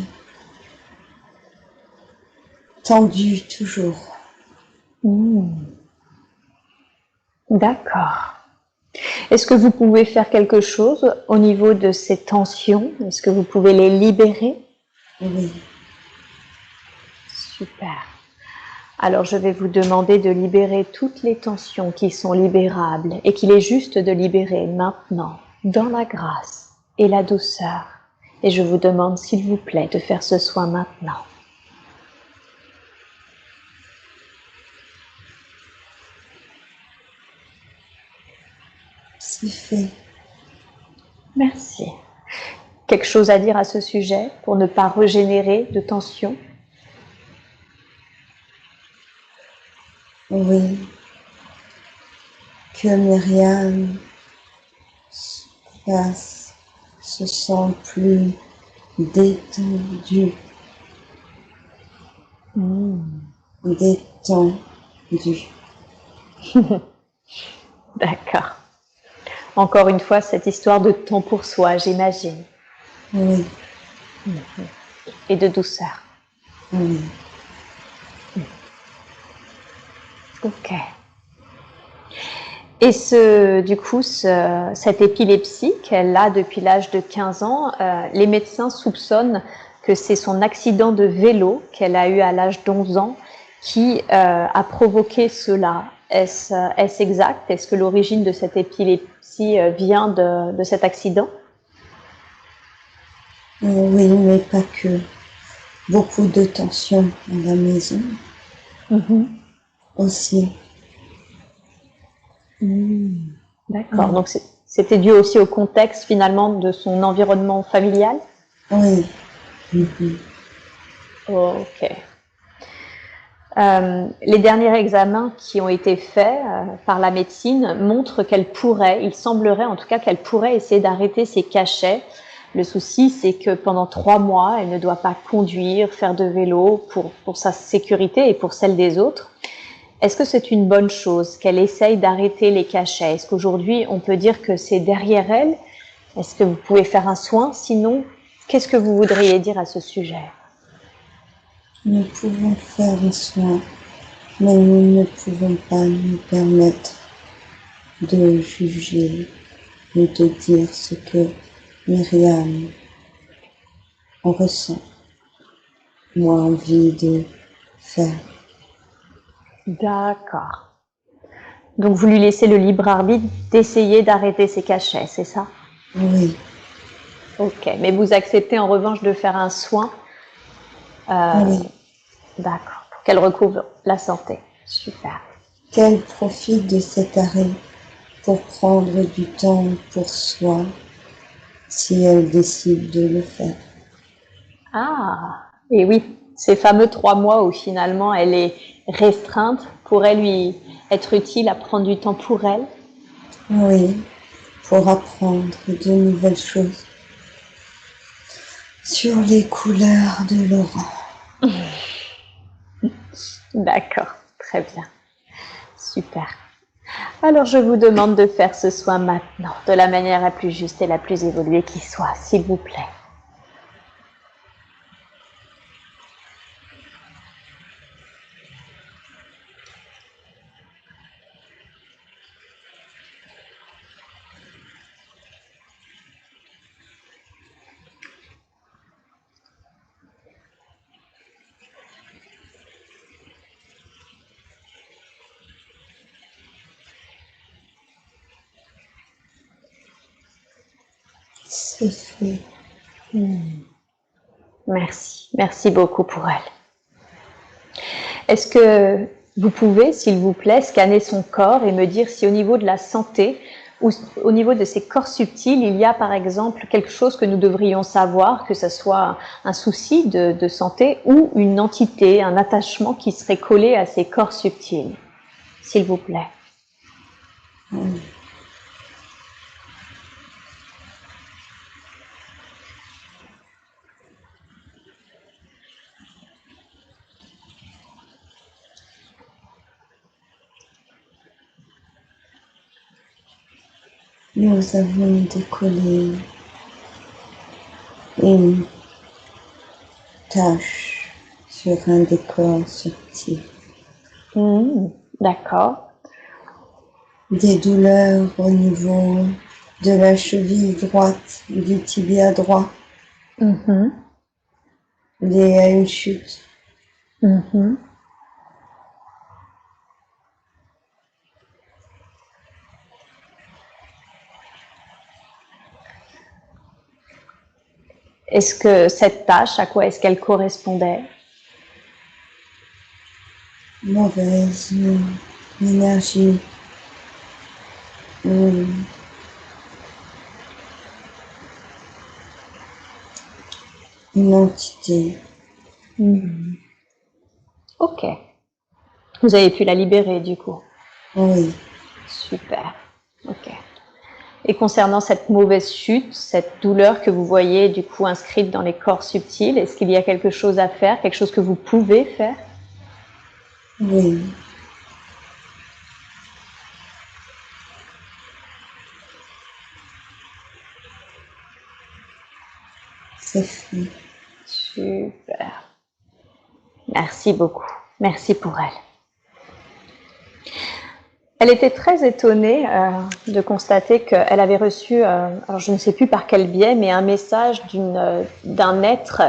tendu toujours. D'accord. Est-ce que vous pouvez faire quelque chose au niveau de ces tensions? Est-ce que vous pouvez les libérer? Oui. Super. Alors je vais vous demander de libérer toutes les tensions qui sont libérables et qu'il est juste de libérer maintenant, dans la grâce et la douceur. Et je vous demande s'il vous plaît de faire ce soin maintenant. C'est fait. Merci. Quelque chose à dire à ce sujet pour ne pas régénérer de tension? Oui. Que Myriam se sent plus détendue. Détendue. D'accord. Encore une fois, cette histoire de temps pour soi, j'imagine. Oui. Et de douceur. Oui. Ok. Et du coup, cette épilepsie qu'elle a depuis l'âge de 15 ans, les médecins soupçonnent que c'est son accident de vélo qu'elle a eu à l'âge d'11 ans qui a provoqué cela. Est-ce exact? Est-ce que l'origine de cette épilepsie vient de cet accident? Oui, mais pas que. Beaucoup de tension à la maison aussi. D'accord. Donc c'était dû aussi au contexte finalement de son environnement familial? Oui. Ok. Les derniers examens qui ont été faits par la médecine montrent il semblerait en tout cas qu'elle pourrait essayer d'arrêter ses cachets. Le souci, c'est que pendant 3 mois, elle ne doit pas conduire, faire de vélo pour sa sécurité et pour celle des autres. Est-ce que c'est une bonne chose qu'elle essaye d'arrêter les cachets? Est-ce qu'aujourd'hui, on peut dire que c'est derrière elle? Est-ce que vous pouvez faire un soin? Sinon, qu'est-ce que vous voudriez dire à ce sujet? Nous pouvons faire un soin, mais nous ne pouvons pas nous permettre de juger ou de dire ce que Myriam en ressent ou a envie de faire. D'accord. Donc vous lui laissez le libre arbitre d'essayer d'arrêter ses cachets, c'est ça? Oui. Ok, mais vous acceptez en revanche de faire un soin, Oui. d'accord, pour qu'elle recouvre la santé. Super. Qu'elle profite de cet arrêt pour prendre du temps pour soi, si elle décide de le faire. Ah, et oui, ces fameux 3 mois où finalement elle est restreinte pourraient lui être utile à prendre du temps pour elle. Oui, pour apprendre de nouvelles choses sur les couleurs de Laurent. D'accord, très bien. Super. Alors je vous demande de faire ce soin maintenant, de la manière la plus juste et la plus évoluée qui soit, s'il vous plaît. C'est fait. Merci, merci beaucoup pour elle. Est-ce que vous pouvez, s'il vous plaît, scanner son corps et me dire si au niveau de la santé ou au niveau de ses corps subtils, il y a par exemple quelque chose que nous devrions savoir, que ce soit un souci de santé ou une entité, un attachement qui serait collé à ces corps subtils, s'il vous plaît. nous avons décollé une tache sur un décor subtil. D'accord. Des douleurs au niveau de la cheville droite, du tibia droit, liées à une chute. Est-ce que cette tâche, à quoi est-ce qu'elle correspondait? Mauvaise énergie, une entité. Ok. Vous avez pu la libérer du coup? Oui. Super. Ok. Et concernant cette mauvaise chute, cette douleur que vous voyez du coup inscrite dans les corps subtils, est-ce qu'il y a quelque chose à faire, quelque chose que vous pouvez faire? Oui. C'est fait. Super. Merci beaucoup. Merci pour elle. Elle était très étonnée de constater qu'elle avait reçu, alors je ne sais plus par quel biais, mais un message d'un être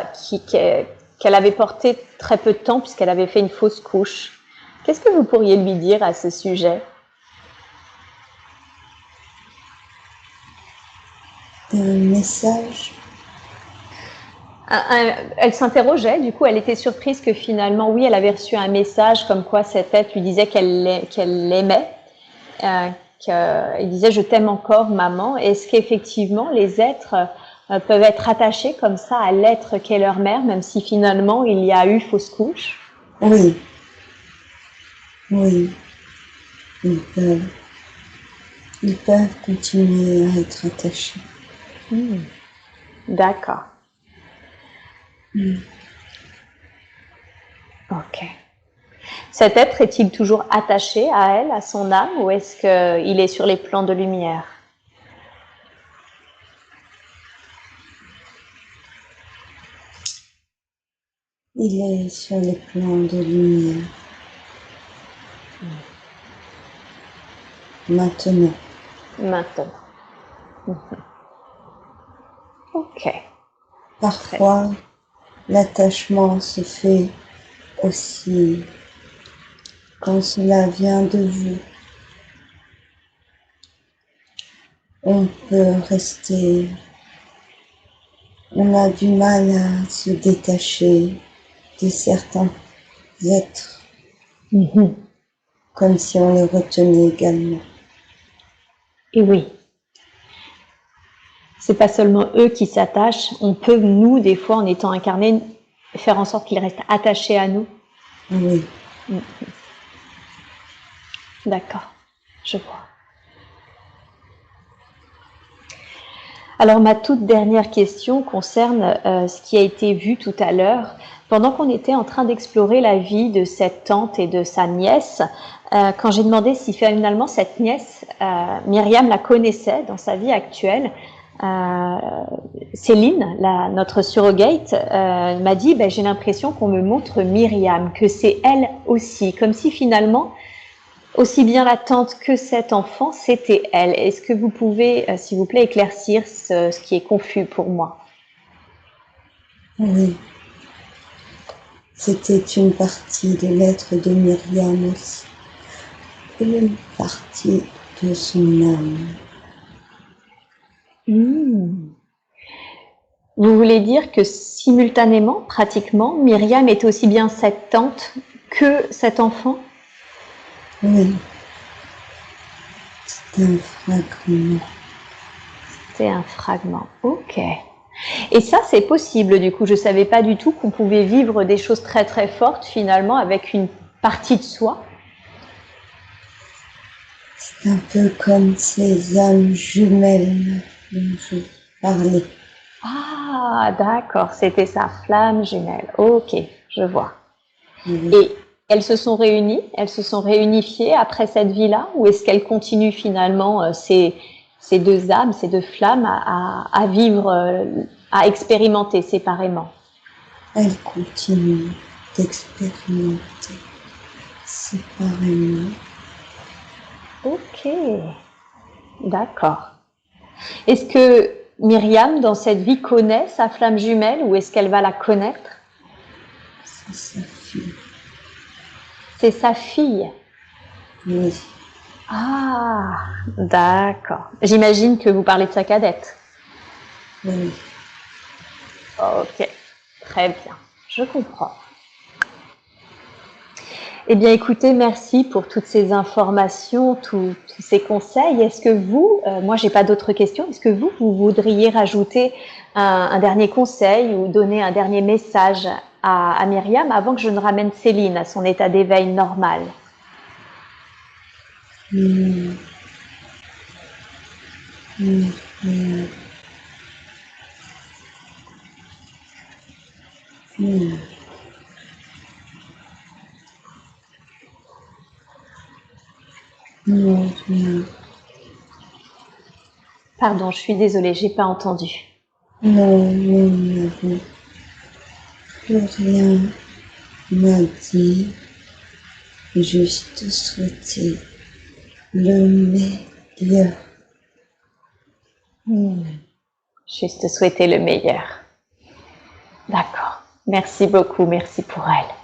qu'elle avait porté très peu de temps puisqu'elle avait fait une fausse couche. Qu'est-ce que vous pourriez lui dire à ce sujet? Un message. Elle s'interrogeait, du coup elle était surprise que finalement, oui, elle avait reçu un message comme quoi cet être lui disait qu'elle l'aimait. Il disait je t'aime encore maman. Est-ce qu'effectivement les êtres peuvent être attachés comme ça à l'être qu'est leur mère, même si finalement il y a eu fausse couche? Oui. Oui. Ils peuvent continuer à être attachés. D'accord. Ok. Cet être est-il toujours attaché à elle, à son âme, ou est-ce qu'il est sur les plans de lumière? Il est sur les plans de lumière. Maintenant. Maintenant. Ok. Parfois, l'attachement se fait aussi quand cela vient de vous. On peut rester, on a du mal à se détacher de certains êtres, comme si on les retenait également. Et oui. C'est pas seulement eux qui s'attachent, on peut, nous, des fois, en étant incarnés, faire en sorte qu'ils restent attachés à nous. Oui. D'accord, je vois. Alors, ma toute dernière question concerne ce qui a été vu tout à l'heure. Pendant qu'on était en train d'explorer la vie de cette tante et de sa nièce, quand j'ai demandé si finalement cette nièce, Myriam la connaissait dans sa vie actuelle, Céline, notre surrogate, m'a dit j'ai l'impression qu'on me montre Myriam, que c'est elle aussi, comme si finalement, aussi bien la tante que cet enfant, c'était elle. Est-ce que vous pouvez, s'il vous plaît, éclaircir ce qui est confus pour moi? Oui. C'était une partie de l'être de Myriam aussi. Une partie de son âme. Vous voulez dire que simultanément, pratiquement, Myriam est aussi bien cette tante que cet enfant? Oui. C'est un fragment. C'est un fragment, ok. Et ça, c'est possible du coup. Je ne savais pas du tout qu'on pouvait vivre des choses très très fortes finalement avec une partie de soi. C'est un peu comme ces âmes jumelles dont je parlais. Ah, d'accord, c'était sa flamme jumelle. Ok, je vois. Oui. Et elles se sont réunies, elles se sont réunifiées après cette vie-là, ou est-ce qu'elles continuent finalement ces deux âmes, ces deux flammes à vivre, à expérimenter séparément. Elles continuent d'expérimenter séparément. Ok, d'accord. Est-ce que Myriam, dans cette vie, connaît sa flamme jumelle ou est-ce qu'elle va la connaître? C'est sa fille. C'est sa fille. Oui. Ah, d'accord. J'imagine que vous parlez de sa cadette. Oui. Ok, très bien, je comprends. Eh bien, écoutez, merci pour toutes ces informations, tous ces conseils. Est-ce que vous, moi, j'ai pas d'autres questions, est-ce que vous voudriez rajouter un dernier conseil ou donner un dernier message à Myriam avant que je ne ramène Céline à son état d'éveil normal? Non. Non. Non. Non. Non. Non. Pardon, je suis désolée, j'ai pas entendu. Non, nous n'avons plus rien à dire, juste souhaiter le meilleur. Juste souhaiter le meilleur. D'accord. Merci beaucoup, merci pour elle.